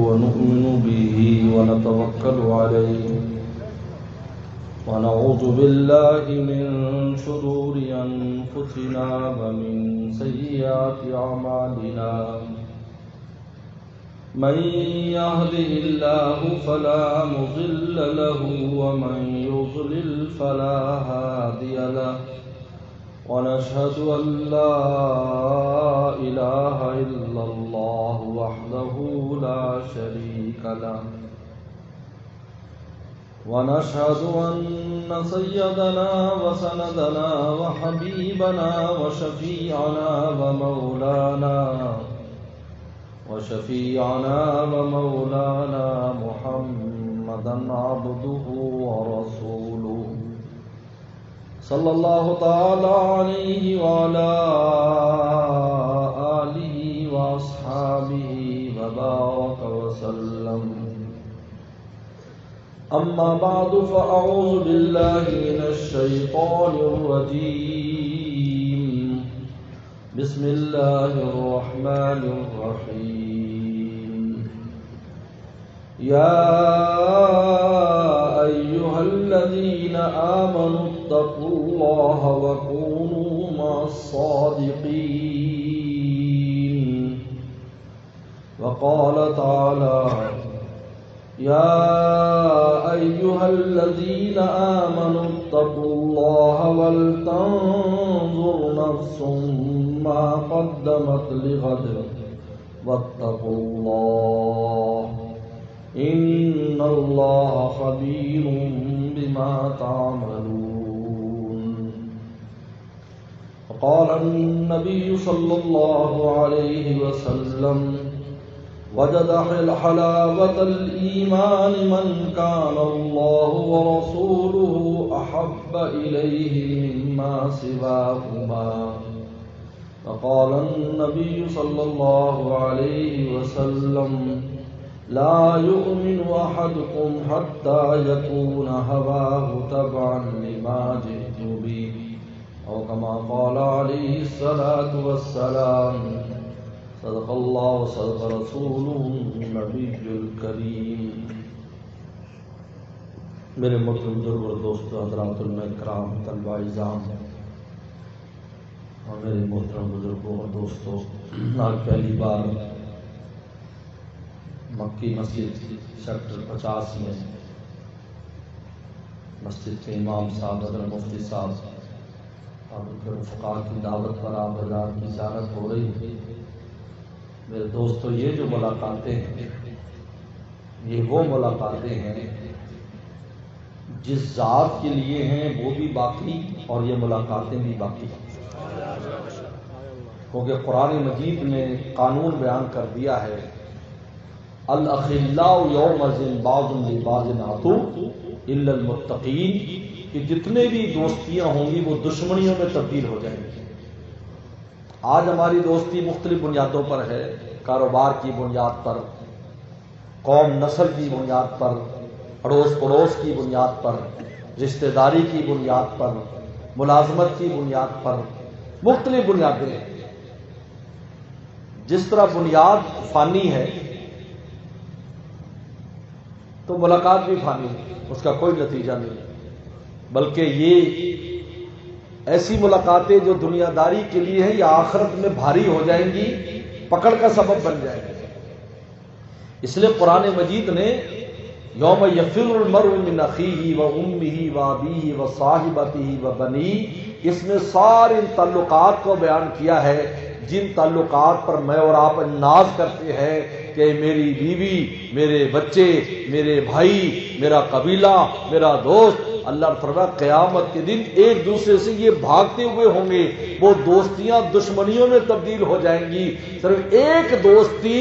ونؤمن به ونتوكل عليه ونعوذ بالله من شرور أنفسنا ومن سيئات أعمالنا من يهده الله فلا مضل له ومن يضلل فلا هادي له ونشهد أن لا إله إلا الله وحده لا شريك له ونشهد أن سيدنا وسندنا وحبيبنا وشفيعنا ومولانا محمدا عبده ورسوله صلى الله تعالى عليه وعلى آله وأصحابه وبارك وسلم أما بعد فأعوذ بالله من الشيطان الرجيم بسم الله الرحمن الرحيم يا أيها الذين آمنوا اتقوا الله وكونوا مع الصادقين وقال تعالى يا أيها الذين آمنوا اتقوا الله ولتنظر نفس ما قدمت لغد واتقوا الله إن الله خبير بما تعملون وقال النبي صلى الله عليه وسلم وجد حلاوة الإيمان من كان الله ورسوله أحب إليه مما سواهما وقال النبي صلى الله عليه وسلم لا يؤمن أحدكم حتى يكون هواه تبعا لما جئت به أو كما قال عليه الصلاة والسلام صدق الله وصدق رسوله النبي الكريم. میرے محترم بزرگ اور دوستو، حضرات علماء کرام، طلباء اعزام اور میرے محترم بزرگوں اور دوستو، آج پہلی بار مکی مسجد سیکٹر 50 میں مسجد کے امام صاحب حضرت مفتی صاحب اور ان کے رفقا کی دعوت پر آپ حضرات کی زیارت ہو رہی ہے. میرے دوستو، یہ جو ملاقاتیں ہیں یہ وہ ملاقاتیں ہیں جس ذات کے لیے ہیں وہ بھی باقی اور یہ ملاقاتیں بھی باقی ہیں، کیونکہ قرآن مجید نے قانون بیان کر دیا ہے الاخلاء یومئذ بعضهم لبعض عدو الا المتقین، کہ جتنے بھی دوستیاں ہوں گی وہ دشمنیوں میں تبدیل ہو جائیں گی. آج ہماری دوستی مختلف بنیادوں پر ہے، کاروبار کی بنیاد پر، قوم نسل کی بنیاد پر، اڑوس پڑوس کی بنیاد پر، رشتہ داری کی بنیاد پر، ملازمت کی بنیاد پر، مختلف بنیادیں ہیں. جس طرح بنیاد فانی ہے تو ملاقات بھی فانی ہے، اس کا کوئی نتیجہ نہیں، بلکہ یہ ایسی ملاقاتیں جو دنیا داری کے لیے ہیں یا آخرت میں بھاری ہو جائیں گی، پکڑ کا سبب بن جائیں گی. اس لیے قرآن مجید نے یوم یفر المرء من اخیہ و امہ و ابیہ و صاحبتہ و بنیہ، اس میں سارے تعلقات کو بیان کیا ہے جن تعلقات پر میں اور آپ ناز کرتے ہیں کہ میری بیوی، میرے بچے، میرے بھائی، میرا قبیلہ، میرا دوست. اللہ فرمایا قیامت کے دن ایک دوسرے سے یہ بھاگتے ہوئے ہوں گے، وہ دوستیاں دشمنیوں میں تبدیل ہو جائیں گی. صرف ایک دوستی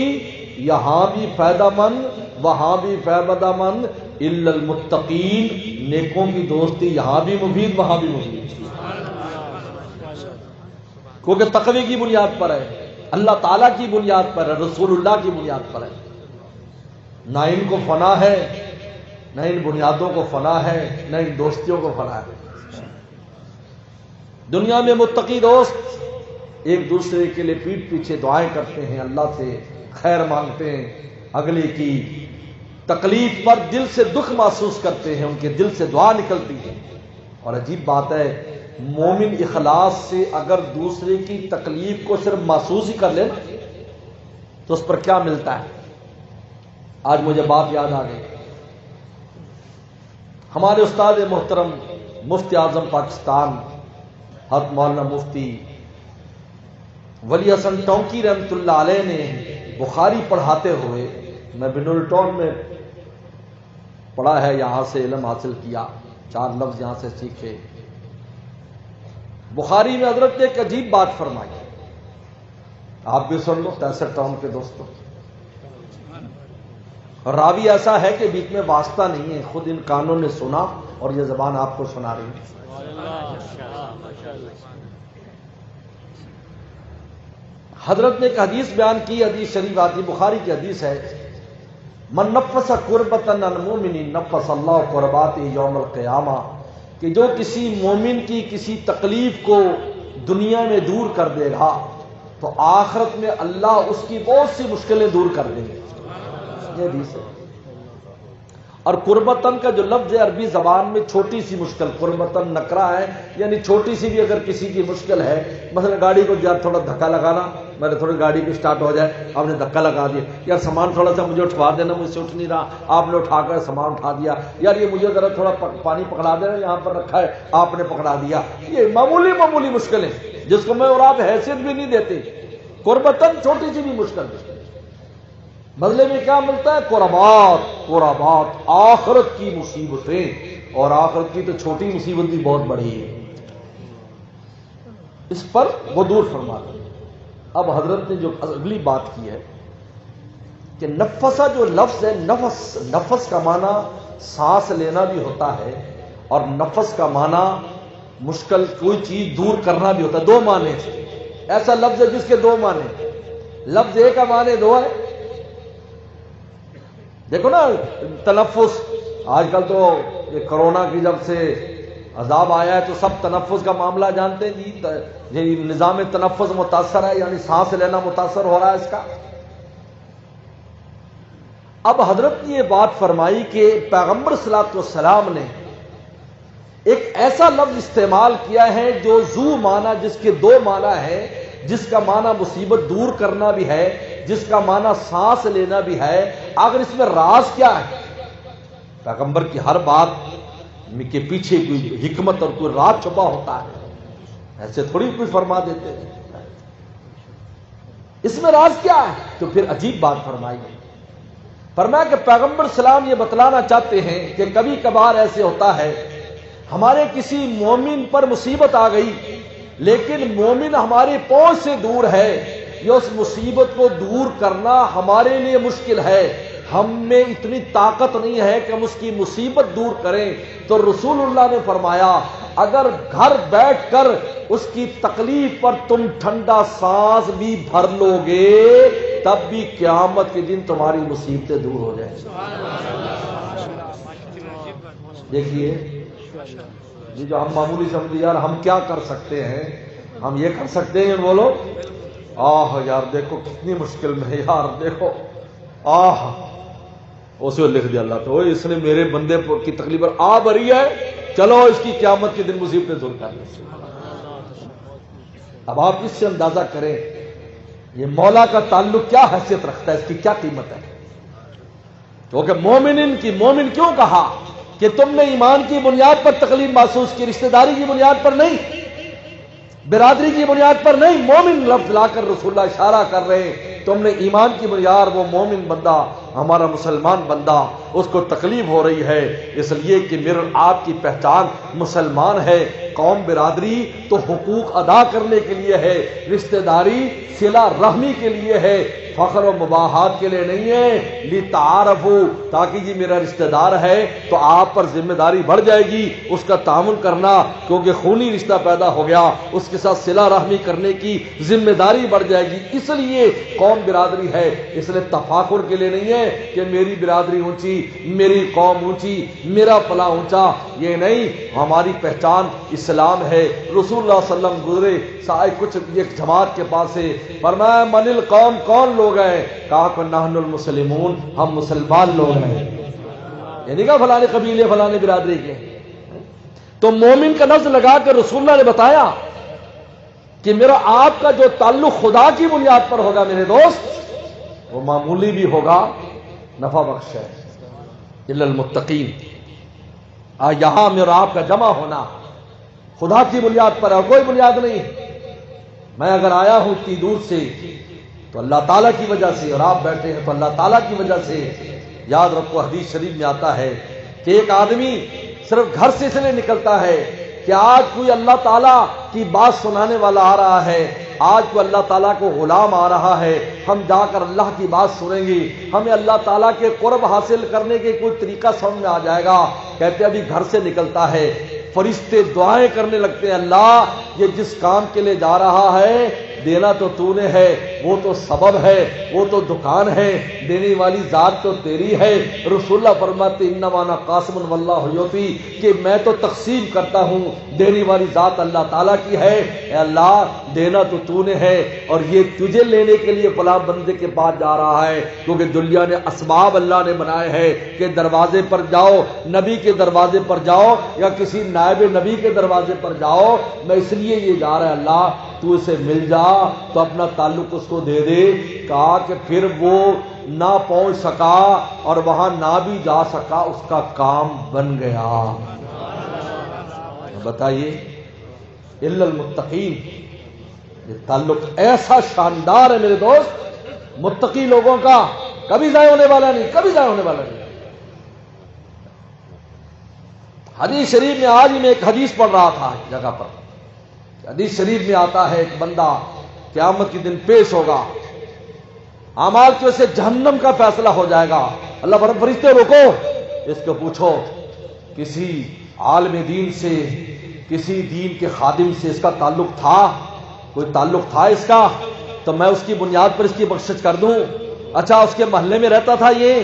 یہاں بھی فائدہ مند وہاں بھی فائدہ مند، الا المتقین، نیکوں کی دوستی یہاں بھی مفید وہاں بھی مفید، کیونکہ تقوی کی بنیاد پر ہے، اللہ تعالیٰ کی بنیاد پر ہے، رسول اللہ کی بنیاد پر ہے. نہ ان کو فنا ہے، نہ ان بنیادوں کو فنا ہے، نہ ان دوستیوں کو فنا ہے. دنیا میں متقی دوست ایک دوسرے کے لیے پیٹھ پیچھے دعائیں کرتے ہیں، اللہ سے خیر مانگتے ہیں، اگلے کی تکلیف پر دل سے دکھ محسوس کرتے ہیں، ان کے دل سے دعا نکلتی ہے۔ اور عجیب بات ہے، مومن اخلاص سے اگر دوسرے کی تکلیف کو صرف محسوس ہی کر لے تو اس پر کیا ملتا ہے۔ آج مجھے بات یاد آ گئی، ہمارے استاد محترم مفتی اعظم پاکستان حضرت مولانا مفتی ولی حسن ٹونکی رحمۃ اللہ علیہ نے بخاری پڑھاتے ہوئے، میں بنولٹون میں پڑھا ہے، یہاں سے علم حاصل کیا، 4 لفظ یہاں سے سیکھے۔ بخاری میں حضرت نے ایک عجیب بات فرمائی، آپ بھی سن لو 63 ٹاؤن کے دوستوں۔ راوی ایسا ہے کہ بیچ میں واسطہ نہیں ہے، خود ان کانوں نے سنا اور یہ زبان آپ کو سنا رہی ہے۔ حضرت نے ایک حدیث بیان کی، حدیث شریف آتی، بخاری کی حدیث ہے، من نفس کربۃ عن مؤمن نفس اللہ کرباتہ یوم القیامہ، کہ جو کسی مومن کی کسی تکلیف کو دنیا میں دور کر دے گا تو آخرت میں اللہ اس کی بہت سی مشکلیں دور کر دیں گے۔ یہ حدیث ہے۔ اور قربتن کا جو لفظ ہے عربی زبان میں چھوٹی سی مشکل، قربتن نکرہ ہے، یعنی چھوٹی سی بھی اگر کسی کی مشکل ہے، مثلا گاڑی کو جب تھوڑا دھکا لگانا، میں نے تھوڑی گاڑی بھی سٹارٹ ہو جائے، آپ نے دھکا لگا دیا، یار سامان تھوڑا سا مجھے اٹھوا دینا، مجھ سے اٹھ نہیں رہا، آپ نے اٹھا کر سامان اٹھا دیا، یار یہ مجھے ذرا تھوڑا پانی پکڑا دینا، یہاں پر رکھا ہے آپ نے پکڑا دیا، یہ معمولی مشکلیں جس کو میں اور آپ حیثیت بھی نہیں دیتے، قربتن چھوٹی سی بھی مشکل ہے، بدلے میں کیا ملتا ہے؟ قربات آخرت کی مصیبتیں، اور آخرت کی تو چھوٹی مصیبت بھی بہت بڑی ہے، اس پر وہ دور فرما دیں۔ اب حضرت نے جو اگلی بات کی ہے کہ نفسہ جو لفظ ہے، نفس کا معنی سانس لینا بھی ہوتا ہے، اور نفس کا معنی مشکل کوئی چیز دور کرنا بھی ہوتا ہے، 2 معنی سے۔ ایسا لفظ ہے جس کے 2 معنی، لفظ ایک کا معنی 2 ہے۔ دیکھو نا تنفس، آج کل تو یہ کرونا کی جب سے عذاب آیا ہے تو سب تنفس کا معاملہ جانتے ہیں جی، نظام تنفس متاثر ہے، یعنی سانس لینا متاثر ہو رہا ہے اس کا۔ اب حضرت نے یہ بات فرمائی کہ پیغمبر صلی اللہ علیہ وسلم نے ایک ایسا لفظ استعمال کیا ہے جو ذو معنی، جس کے 2 معنی ہیں، جس کا معنی مصیبت دور کرنا بھی ہے، جس کا معنی سانس لینا بھی ہے۔ آخر اس میں راز کیا ہے؟ پیغمبر کی ہر بات کے پیچھے کوئی حکمت اور کوئی راز چھپا ہوتا ہے، ایسے تھوڑی کوئی فرما دیتے ہیں، اس میں راز کیا ہے؟ تو پھر عجیب بات فرمایا کہ پیغمبر سلام یہ بتلانا چاہتے ہیں کہ کبھی کبھار ایسے ہوتا ہے ہمارے کسی مومن پر مصیبت آ گئی، لیکن مومن ہماری پہنچ سے دور ہے، یہ اس مصیبت کو دور کرنا ہمارے لیے مشکل ہے، ہم میں اتنی طاقت نہیں ہے کہ ہم اس کی مصیبت دور کریں۔ تو رسول اللہ نے فرمایا اگر گھر بیٹھ کر اس کی تکلیف پر تم ٹھنڈا سانس بھی بھر لو گے تب بھی قیامت کے دن تمہاری مصیبتیں دور ہو جائیں۔ دیکھیے یہ جو ہم معمولی سمجھے یار ہم کیا کر سکتے ہیں، ہم یہ کر سکتے ہیں، بولو یار دیکھو کتنی مشکل میں یار دیکھو اسے لکھ دیا اللہ تو اس نے میرے بندے کی تکلیف پر آ بھری ہے، چلو اس کی قیامت کے دن مصیبتیں دور کر لیں۔ اب آپ اس سے اندازہ کریں یہ مولا کا تعلق کیا حیثیت رکھتا ہے، اس کی کیا قیمت ہے۔ کیونکہ مومن کیوں کہا کہ تم نے ایمان کی بنیاد پر تکلیف محسوس کی، رشتہ داری کی بنیاد پر نہیں، برادری کی بنیاد پر نہیں، مومن لفظ لا کر رسول اللہ اشارہ کر رہے ہیں تم نے ایمان کی بنیاد، وہ مومن بندہ ہمارا مسلمان بندہ اس کو تکلیف ہو رہی ہے، اس لیے کہ میرے آپ کی پہچان مسلمان ہے، قوم برادری تو حقوق ادا کرنے کے لیے ہے، رشتہ داری صلہ رحمی کے لیے ہے، فخر و مباحات کے لیے نہیں ہے، لتعارفوا تاکہ یہ میرا رشتہ دار ہے تو آپ پر ذمہ داری بڑھ جائے گی اس کا تعامل کرنا، کیونکہ خونی رشتہ پیدا ہو گیا، اس کے ساتھ صلہ رحمی کرنے کی ذمہ داری بڑھ جائے گی، اس لیے قوم برادری ہے، اس لیے تفاخر کے لیے نہیں ہے کہ میری برادری اونچی، میری قوم اونچی، میرا پلا اونچا، یہ نہیں، ہماری پہچان اسلام ہے۔ رسول اللہ صلی اللہ علیہ وسلم گزرے کچھ ایک جماعت کے پاس سے، فرمایا من القوم، کون لوگ لوگ ہیں؟ کہا کہ نحن المسلمون، ہم مسلمان لوگ ہیں، یعنی کہا فلانے قبیلے فلانے برادری کے۔ تو مومن کا لفظ لگا کے رسول اللہ نے بتایا کہ میرا آپ کا جو تعلق خدا کی بنیاد پر ہوگا میرے دوست، وہ معمولی بھی ہوگا، نفع بخش ہے۔ الا المتقین، یہاں میرا آپ کا جمع ہونا خدا کی بنیاد پر ہے، کوئی بنیاد نہیں۔ میں اگر آیا ہوں اتنی دور سے تو اللہ تعالیٰ کی وجہ سے، اور آپ بیٹھے ہیں تو اللہ تعالیٰ کی وجہ سے۔ یاد رکھو حدیث شریف میں آتا ہے کہ ایک آدمی صرف گھر سے اس لیے نکلتا ہے کہ آج کوئی اللہ تعالیٰ کی بات سنانے والا آ رہا ہے، آج کوئی اللہ تعالیٰ کو غلام آ رہا ہے، ہم جا کر اللہ کی بات سنیں گے، ہمیں اللہ تعالیٰ کے قرب حاصل کرنے کے کوئی طریقہ سمجھ میں آ جائے گا۔ کہتے ابھی گھر سے نکلتا ہے، فرشتے دعائیں کرنے لگتے ہیں، اللہ یہ جس کام کے لیے جا رہا ہے دینا تو تو نے ہے، وہ تو سبب ہے، وہ تو دکان ہے، دینے والی ذات تو تیری ہے۔ رسول اللہ فرماتے انما انا قاسم واللہ یعطی، کہ میں تو تقسیم کرتا ہوں، دینے والی ذات اللہ تعالیٰ کی ہے۔ اے اللہ دینا تو تو نے ہے، اور یہ تجھے لینے کے لیے فلاں بندے کے پاس جا رہا ہے، کیونکہ دنیا نے اسباب اللہ نے بنائے ہیں کہ دروازے پر جاؤ، نبی کے دروازے پر جاؤ یا کسی نائب نبی کے دروازے پر جاؤ، میں اس لیے یہ جا رہا ہے، اللہ تو اسے مل جا تو اپنا تعلق اس کو دے دے۔ کہا کہ پھر وہ نہ پہنچ سکا اور وہاں نہ بھی جا سکا، اس کا کام بن گیا۔ بتائیے الا المتقین، یہ تعلق ایسا شاندار ہے میرے دوست، متقی لوگوں کا کبھی ضائع ہونے والا نہیں، کبھی ضائع ہونے والا نہیں۔ حدیث شریف میں آج ہی میں ایک حدیث پڑھ رہا تھا ایک جگہ پر، حدیث شریف میں آتا ہے ایک بندہ قیامت کے دن پیش ہوگا، اعمال کی وجہ سے جہنم کا فیصلہ ہو جائے گا۔ اللہ فرشتے روکو، اس کو پوچھو کسی عالم دین سے، کسی دین کے خادم سے اس کا تعلق تھا، کوئی تعلق تھا اس کا، تو میں اس کی بنیاد پر اس کی بخشش کر دوں۔ اچھا اس کے محلے میں رہتا تھا یہ،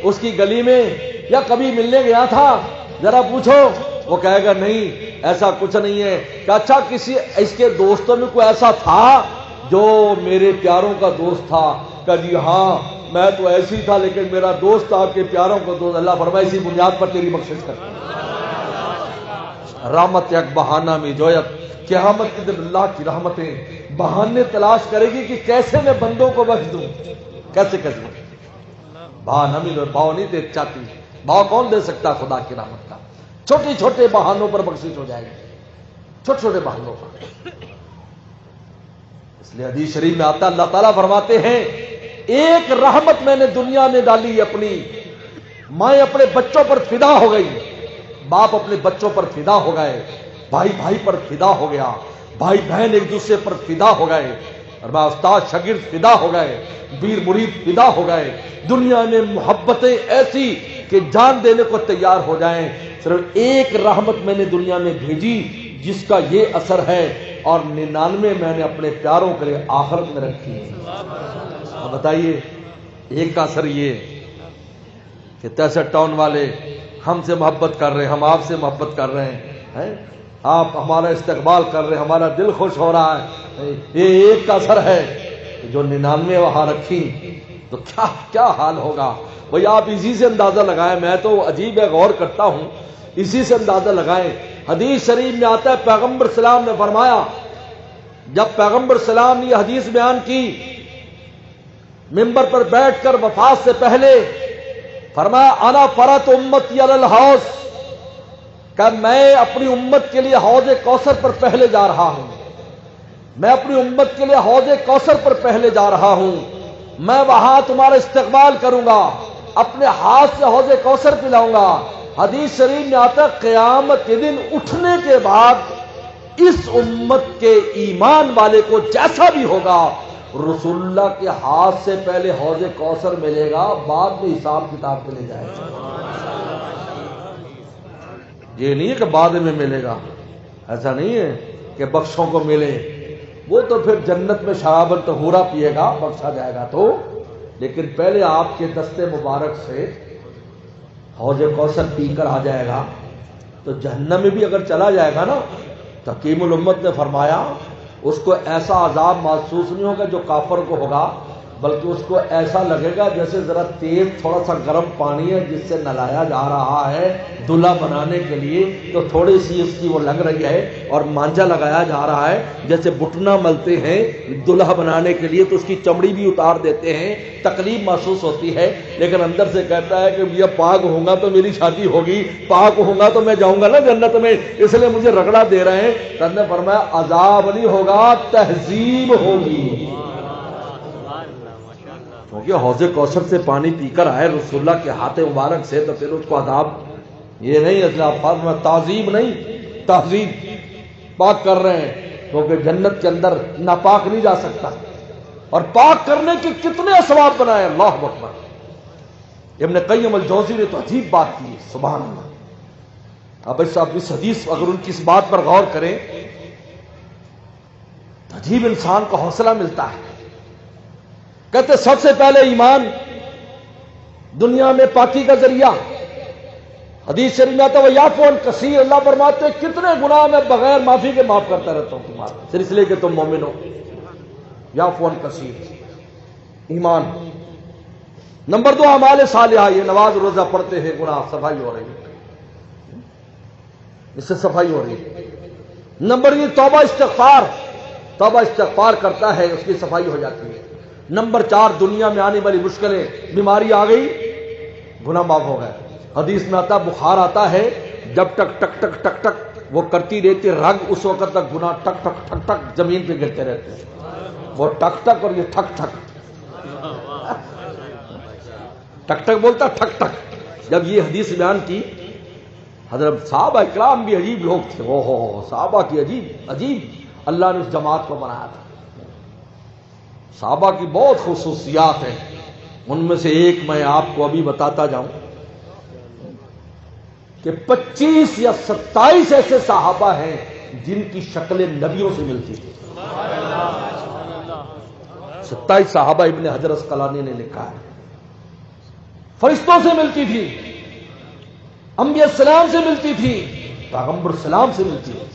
اس کی گلی میں، یا کبھی ملنے گیا تھا، ذرا پوچھو۔ وہ کہے گا نہیں ایسا کچھ نہیں ہے۔ کہ اچھا کسی اس کے دوستوں میں کوئی ایسا تھا جو میرے پیاروں کا دوست تھا؟ کہ جی ہاں میں تو ایسی تھا لیکن میرا دوست آپ کے پیاروں کا دوست۔ اللہ فرمائے اسی بنیاد پر تیری بخشش کر، رحمت یک بہانہ میں جویت، قیامت کے دن اللہ کی رحمتیں بہانے تلاش کرے گی کہ کیسے میں بندوں کو بخش دوں، کیسے بہا نمی لو، بھاؤ نہیں دے چاہتی، بھاؤ کون دے سکتا خدا کی رحمت کا؟ چھوٹے چھوٹے بہانوں پر بخشش ہو جائے گی، چھوٹے چھوٹے بہانوں پر۔ اس لیے حدیث شریف میں آتا اللہ تعالیٰ فرماتے ہیں ایک رحمت میں نے دنیا میں ڈالی اپنی، ماں اپنے بچوں پر فدا ہو گئی، باپ اپنے بچوں پر فدا ہو گئے، بھائی بھائی پر فدا ہو گیا، بھائی بہن ایک دوسرے پر فدا ہو گئے، اور میں استاد شاگرد فدا ہو گئے، پیر مرید فدا ہو گئے۔ دنیا میں محبتیں ایسی کہ جان دینے کو تیار ہو جائیں۔ صرف ایک رحمت میں نے دنیا میں بھیجی جس کا یہ اثر ہے، اور 99 میں نے اپنے پیاروں کے لیے آخرت میں رکھی ہے۔ اب بتائیے ایک کا اثر یہ کہ 63 ٹاؤن والے ہم سے محبت کر رہے ہیں، ہم آپ سے محبت کر رہے ہیں، آپ ہمارا استقبال کر رہے ہیں، ہمارا دل خوش ہو رہا ہے، یہ ایک کا اثر ہے۔ جو 99 وہاں رکھی تو کیا حال ہوگا بھئی؟ آپ اسی سے اندازہ لگائیں، میں تو عجیب ہے غور کرتا ہوں، اسی سے اندازہ لگائیں۔ حدیث شریف میں آتا ہے پیغمبر سلام نے فرمایا، جب پیغمبر سلام نے یہ حدیث بیان کی منبر پر بیٹھ کر وفات سے پہلے، فرمایا انا فرط امتی علی الحوض، کہ میں اپنی امت کے لیے حوض کوثر پر پہلے جا رہا ہوں، میں اپنی امت کے لیے حوض کوثر پر پہلے جا رہا ہوں، میں وہاں تمہارا استقبال کروں گا، اپنے ہاتھ سے حوض کوثر پلاؤں گا۔ حدیث شریف میں آتا ہے قیامت کے دن اٹھنے کے بعد اس امت کے ایمان والے کو جیسا بھی ہوگا رسول اللہ کے ہاتھ سے پہلے حوض کوثر ملے گا، بعد میں حساب کتاب کے لے جائے گا۔ یہ نہیں ہے کہ بعد میں ملے گا، ایسا نہیں ہے کہ بخشوں کو ملے، وہ تو پھر جنت میں شرابن طہورا پیے گا، بخشا جائے گا تو، لیکن پہلے آپ کے دستے مبارک سے حوض کوثر پی کر آ جائے گا۔ تو جہنم میں بھی اگر چلا جائے گا نا، تو حکیم الامت نے فرمایا اس کو ایسا عذاب محسوس نہیں ہوگا جو کافر کو ہوگا، بلکہ اس کو ایسا لگے گا جیسے ذرا تیز تھوڑا سا گرم پانی ہے جس سے نہلایا جا رہا ہے دلہا بنانے کے لیے، تو تھوڑی سی اس کی وہ لگ رہی ہے، اور مانجا لگایا جا رہا ہے جیسے بٹنا ملتے ہیں دلہا بنانے کے لیے، تو اس کی چمڑی بھی اتار دیتے ہیں، تکلیف محسوس ہوتی ہے، لیکن اندر سے کہتا ہے کہ یہ پاک ہوں گا تو میری شادی ہوگی، پاک ہوں گا تو میں جاؤں گا نا جنت میں، اس لیے مجھے رگڑا دے رہے ہیں۔ تو نے فرمایا عذاب نہیں ہوگا، تہذیب ہوگی، کیونکہ حوض کوثر سے پانی پی کر آئے رسول اللہ کے ہاتھ مبارک سے، تو پھر اس کو عذاب یہ نہیں، اسلام میں تعذیب نہیں، تہذیب پاک کر رہے ہیں، کیونکہ جنت کے اندر ناپاک نہیں جا سکتا، اور پاک کرنے کے کتنے اسباب بنائے، اللہ اکبر۔ ابن قیم الجوزی نے تو عجیب بات کی، سبحان اللہ۔ اب اس حدیث اگر ان کی اس بات پر غور کریں تو عجیب انسان کو حوصلہ ملتا ہے۔ کہتے سب سے پہلے ایمان دنیا میں پاکی کا ذریعہ، حدیث شریف میں آتا ہے وَيَعْفُو عَنْ كَثِيرٍ، اللہ فرماتے ہیں کتنے گناہ میں بغیر معافی کے معاف کرتا رہتا ہوں تمہارا، صرف اس لیے کہ تم مومن ہو۔ یعفو عن کثیر، ایمان۔ نمبر 2 اعمال صالحہ، یہ نماز روزہ پڑھتے ہیں، گناہ صفائی ہو رہی ہے، اس سے صفائی ہو رہی ہے۔ نمبر 3 توبہ استغفار کرتا ہے، اس کی صفائی ہو جاتی ہے۔ نمبر 4 دنیا میں آنے والی مشکلیں، بیماری آ گئی، گناہ معاف ہو گئے۔ حدیث میں آتا بخار آتا ہے، جب تک ٹک ٹک ٹک ٹک وہ کرتی رہتی رگ، اس وقت تک گناہ ٹک ٹک ٹک ٹک زمین پہ گرتے رہتے ہیں، وہ ٹک ٹک اور یہ ٹھک ٹھک، ٹک ٹک بولتا ٹھک ٹک۔ جب یہ حدیث بیان کی حضرت صحابہ اکرام بھی عجیب لوگ تھے، اوہ صحابہ کی عجیب اللہ نے اس جماعت کو بنایا تھا۔ صحابہ کی بہت خصوصیات ہیں، ان میں سے ایک میں آپ کو ابھی بتاتا جاؤں کہ 25 یا 27 ایسے صحابہ ہیں جن کی شکلیں نبیوں سے ملتی تھی۔ 27 صحابہ ابن حجر عسقلانی نے لکھا ہے، فرشتوں سے ملتی تھی، انبیاء السلام سے ملتی تھی، پیغمبر السلام سے ملتی تھی۔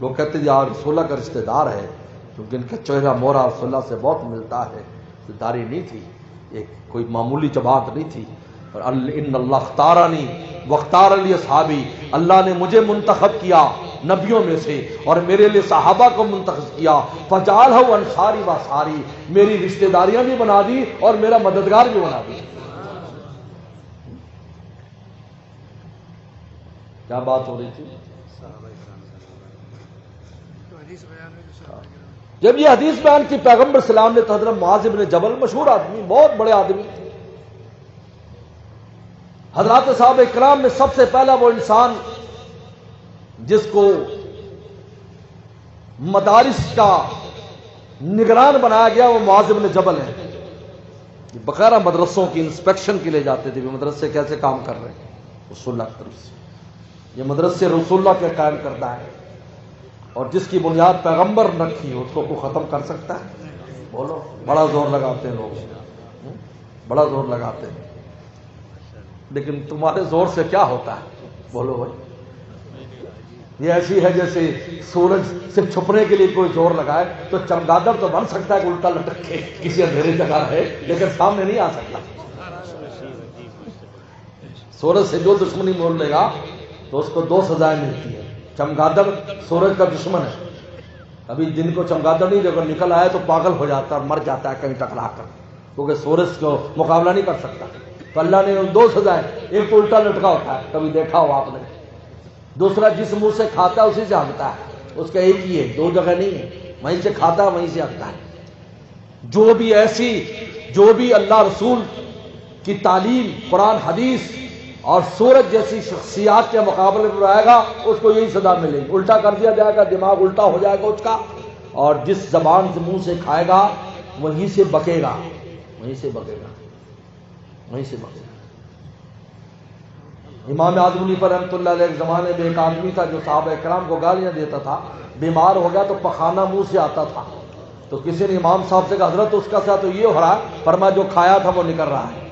لوگ کہتے ہیں یار رسول اللہ کا رشتہ دار ہے، کیونکہ ان کا چہرہ مورا رسول اللہ سے بہت ملتا ہے، داری نہیں تھی، ایک کوئی معمولی جماعت نہیں تھی۔ اور ان اللہ اختارنی واختار لی اصحابی، اللہ نے مجھے منتخب کیا نبیوں میں سے اور میرے لیے صحابہ کو منتخب کیا، فجعلہ انصاری و ساری، میری رشتہ داریاں بھی بنا دی اور میرا مددگار بھی بنا دی۔ کیا بات ہو رہی تھی؟ جب یہ حدیث بیان کی پیغمبر سلام نے تو حضرت معاذ بن جبل، مشہور آدمی، بہت بڑے آدمی، حضرات صحابہ اکرام میں سب سے پہلا وہ انسان جس کو مدارس کا نگران بنایا گیا وہ معاذ بن جبل ہے۔ بقیرہ مدرسوں کی انسپیکشن کے لیے جاتے تھے، مدرسے کیسے کام کر رہے ہیں رسول اللہ کی طرف سے، یہ مدرسے رسول اللہ کے قائم کردہ ہے، اور جس کی بنیاد پیغمبر رکھی اس کو کوئی ختم کر سکتا ہے؟ بولو، بڑا زور لگاتے ہیں لوگ، بڑا زور لگاتے ہیں، لیکن تمہارے زور سے کیا ہوتا ہے؟ بولو بھائی، یہ ایسی ہے جیسے سورج صرف چھپنے کے لیے کوئی زور لگائے تو چمگادڑ تو بن سکتا ہے کہ الٹا لٹک کے کسی اندھیری جگہ ہے، لیکن سامنے نہیں آ سکتا۔ سورج سے جو دشمنی مول لے گا تو اس کو 2 سزائیں ملتی ہیں۔ چمگادڑ سورج کا دشمن ہے، ابھی دن کو چمگادڑ نہیں دیکھو نکل آئے تو پاگل ہو جاتا ہے اور مر جاتا ہے کہیں ٹکرا کر، کیونکہ سورج کو مقابلہ نہیں کر سکتا۔ تو اللہ نے 2 سزائیں، ایک تو الٹا لٹکا ہوتا ہے، کبھی دیکھا ہو آپ نے، دوسرا جس منہ سے کھاتا ہے اسی سے ہنکتا ہے، اس کا ایک ہی ہے، 2 جگہ نہیں ہے، وہیں سے کھاتا ہے وہیں سے ہنکتا ہے۔ جو بھی اللہ رسول کی تعلیم، قرآن حدیث اور سورج جیسی شخصیات کے مقابلے میں آئے گا اس کو یہی سزا ملے گی، الٹا کر دیا جائے گا، دماغ الٹا ہو جائے گا اس کا، اور جس زبان سے منہ سے کھائے گا وہیں سے بکے گا، وہیں سے بکے گا، وہیں سے بکے گا۔ امام اعظم حنیفہ رحمۃ اللہ علیہ ایک زمانے میں ایک آدمی تھا جو صحابہ کرام کو گالیاں دیتا تھا، بیمار ہو گیا تو پخانہ منہ سے آتا تھا، تو کسی نے امام صاحب سے کہا حضرت اس کا ساتھ تو یہ ہو رہا ہے، فرمایا جو کھایا تھا وہ نکل رہا ہے۔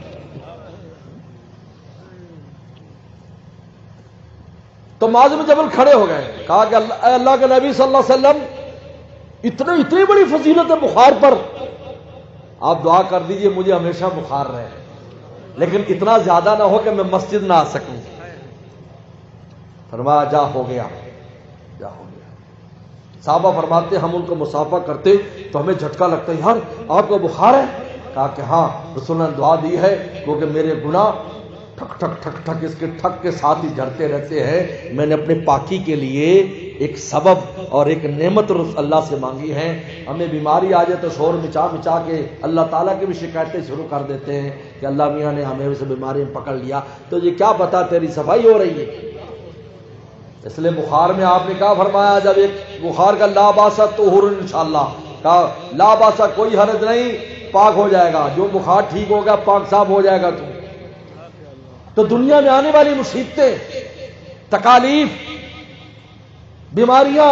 تو معاذ بن جبل کھڑے ہو گئے، کہا کہ اے اللہ کے نبی صلی اللہ علیہ وسلم، اتنی بڑی فضیلت ہے بخار پر آپ دعا کر دیجئے مجھے ہمیشہ بخار رہے، لیکن اتنا زیادہ نہ ہو کہ میں مسجد نہ آ سکوں۔ فرمایا جا ہو گیا، جا ہو گیا۔ صحابہ فرماتے ہم ان کو مصافحہ کرتے تو ہمیں جھٹکا لگتا ہے، یار آپ کو بخار ہے؟ کہا کہ ہاں، رسول نے دعا دی ہے کیونکہ میرے گناہ ٹھک ٹھک ٹھک ٹھک اس کے ٹھک کے ساتھ ہی جھڑتے رہتے ہیں، میں نے اپنے پاکی کے لیے ایک سبب اور ایک نعمت اللہ سے مانگی ہے۔ ہمیں بیماری آ جائے تو شور مچا مچا کے اللہ تعالیٰ کی بھی شکایتیں شروع کر دیتے ہیں کہ اللہ میاں نے ہمیں اسے بیماری میں پکڑ لیا، تو یہ کیا پتا تیری صفائی ہو رہی ہے۔ اس لیے بخار میں آپ نے کہا فرمایا جب ایک بخار کا لا باسا طہور انشاءاللہ، کہا لا باسا کوئی حرج نہیں، پاک ہو جائے گا، جو بخار ٹھیک ہوگا پاک صاف ہو جائے گا۔ تو دنیا میں آنے والی مصیبتیں، تکالیف، بیماریاں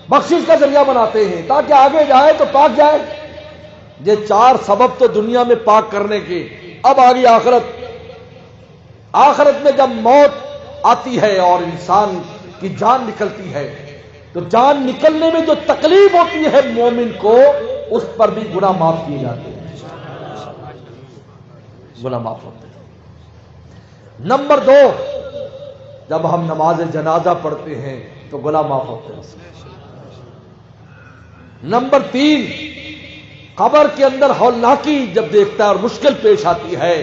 بخشش کا ذریعہ بناتے ہیں تاکہ آگے جائے تو پاک جائے۔ یہ چار سبب تو دنیا میں پاک کرنے کے۔ اب آگئی آخرت۔ آخرت میں جب موت آتی ہے اور انسان کی جان نکلتی ہے تو جان نکلنے میں جو تکلیف ہوتی ہے مومن کو، اس پر بھی گناہ معاف کیے جاتے ہیں، گناہ معاف ہوتے ہیں۔ نمبر 2، جب ہم نماز جنازہ پڑھتے ہیں تو گناہ معاف ہوتے ہیں۔ نمبر 3، قبر کے اندر ہولناکی جب دیکھتا ہے اور مشکل پیش آتی ہے،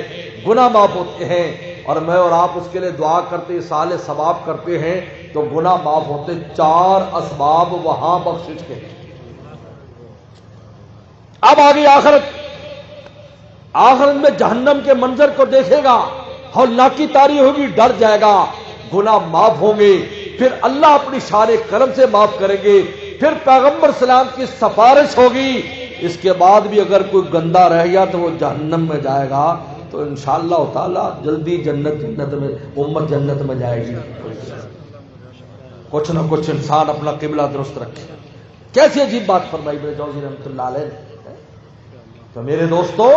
گناہ معاف ہوتے ہیں۔ اور میں اور آپ اس کے لیے دعا کرتے، صالح ثواب کرتے ہیں تو گناہ معاف ہوتے۔ 4 اسباب وہاں بخشش کے۔ اب آگئی آخرت۔ آخرت میں جہنم کے منظر کو دیکھے گا، ہولناکی طاری ہوگی، ڈر جائے گا، گناہ معاف ہوں گے، پھر اللہ اپنی شان کرم سے معاف کریں گے، پھر پیغمبر سلام کی سفارش ہوگی۔ اس کے بعد بھی اگر کوئی گندا رہ گیا تو وہ جہنم میں جائے گا، تو انشاءاللہ تعالی جلدی جنت میں امت جنت میں جائے گی۔ کچھ نہ کچھ انسان اپنا قبلہ درست رکھے۔ کیسی عجیب بات فرمائی ابن جوزی رحمۃ اللہ علیہ نے۔ تو میرے دوستو،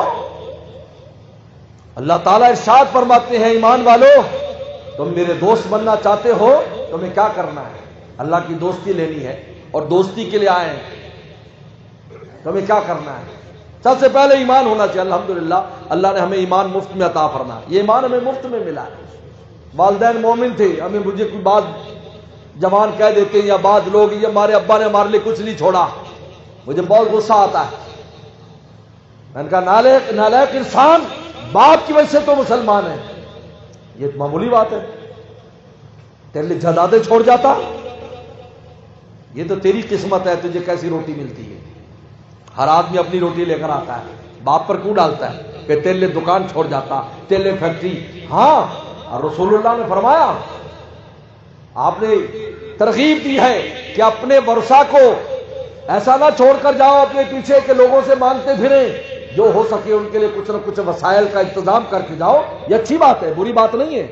اللہ تعالیٰ ارشاد فرماتے ہیں ایمان والو، تم میرے دوست بننا چاہتے ہو، تمہیں کیا کرنا ہے؟ اللہ کی دوستی لینی ہے اور دوستی کے لیے آئے ہیں، تمہیں کیا کرنا ہے؟ سب سے پہلے ایمان ہونا چاہیے۔ الحمدللہ اللہ نے ہمیں ایمان مفت میں عطا فرمایا، یہ ایمان ہمیں مفت میں ملا ہے۔ والدین مومن تھے، ہمیں مجھے کوئی بات جوان کہہ دیتے ہیں یا بعض لوگ، یہ ہمارے ابا نے ہمارے لیے کچھ نہیں چھوڑا، مجھے بہت غصہ آتا ہے۔ میں نے کہا نالائق انسان، باپ کی وجہ سے تو مسلمان ہے، یہ معمولی بات ہے، تیرے لیے جائیدادیں چھوڑ جاتا، یہ تو تیری قسمت ہے، تجھے کیسی روٹی ملتی ہے۔ ہر آدمی اپنی روٹی لے کر آتا ہے، باپ پر کیوں ڈالتا ہے کہ تیرے لیے دکان چھوڑ جاتا، تیرے لیے فیکٹری۔ ہاں، اور رسول اللہ نے فرمایا، آپ نے ترغیب دی ہے کہ اپنے ورثہ کو ایسا نہ چھوڑ کر جاؤ اپنے پیچھے کہ لوگوں سے مانگتے پھریں، جو ہو سکے ان کے لیے کچھ نہ کچھ وسائل کا انتظام کر کے جاؤ۔ یہ اچھی بات ہے، بری بات نہیں ہے،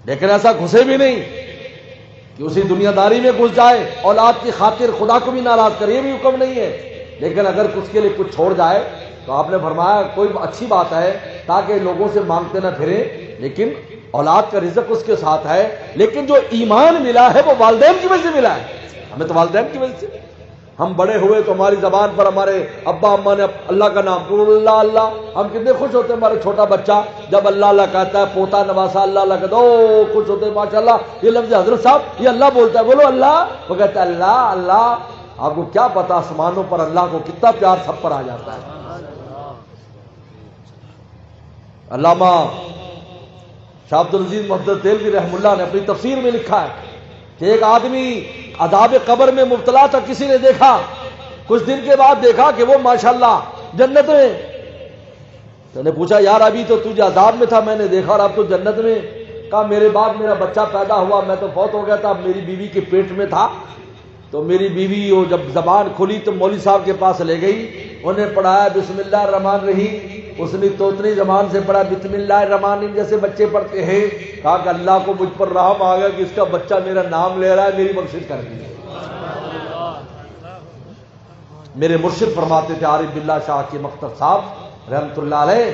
لیکن ایسا گھسے بھی نہیں کہ اسی دنیا داری میں گھس جائے، اولاد کی خاطر خدا کو بھی ناراض کرے، یہ بھی حکم نہیں ہے۔ لیکن اگر اس کے لیے کچھ چھوڑ جائے تو آپ نے فرمایا کوئی اچھی بات ہے، تاکہ لوگوں سے مانگتے نہ پھریں، لیکن اولاد کا رزق اس کے ساتھ ہے۔ لیکن جو ایمان ملا ہے وہ والدین کی وجہ سے ملا ہے، ہمیں تو والدین کی وجہ سے۔ ہم بڑے ہوئے تو ہماری زبان پر ہمارے ابا اماں نے اللہ کا نام، اللہ اللہ، ہم کتنے خوش ہوتے ہیں۔ ہمارے چھوٹا بچہ جب اللہ اللہ کہتا ہے، پوتا نواسا اللہ اللہ کہتا ہے، او خوش ہوتے ہیں، ماشاءاللہ یہ لفظ حضرت صاحب یہ اللہ بولتا ہے، بولو اللہ، وہ کہتا ہے اللہ اللہ۔ آپ کو کیا پتا آسمانوں پر اللہ کو کتنا پیار سب پر آ جاتا ہے۔ علامہ شاہ عبد العزیز محدث دہلوی رحمہ اللہ نے اپنی تفسیر میں لکھا ہے کہ ایک آدمی عذاب قبر میں مبتلا تھا، کسی نے دیکھا، کچھ دن کے بعد دیکھا کہ وہ ماشاءاللہ جنت میں۔ تو نے پوچھا یار ابھی تو تجھے عذاب میں تھا، میں نے دیکھا اور اب تو جنت میں۔ کہا میرے بعد میرا بچہ پیدا ہوا، میں تو فوت ہو گیا تھا، میری بیوی کے پیٹ میں تھا، تو میری بیوی وہ جب زبان کھلی تو مولوی صاحب کے پاس لے گئی، انہیں پڑھایا بسم اللہ الرحمن الرحیم، اس نے توتنی زبان سے پڑھا بسم اللہ الرحمن الرحیم جیسے بچے پڑھتے ہیں۔ کہا کہ اللہ کو مجھ پر رحم آ گیا کہ اس کا بچہ میرا نام لے رہا ہے، میری بخشش کر دی۔ میرے مرشد فرماتے تھے عارف باللہ شاہ کے مختار صاحب رحمت اللہ علیہ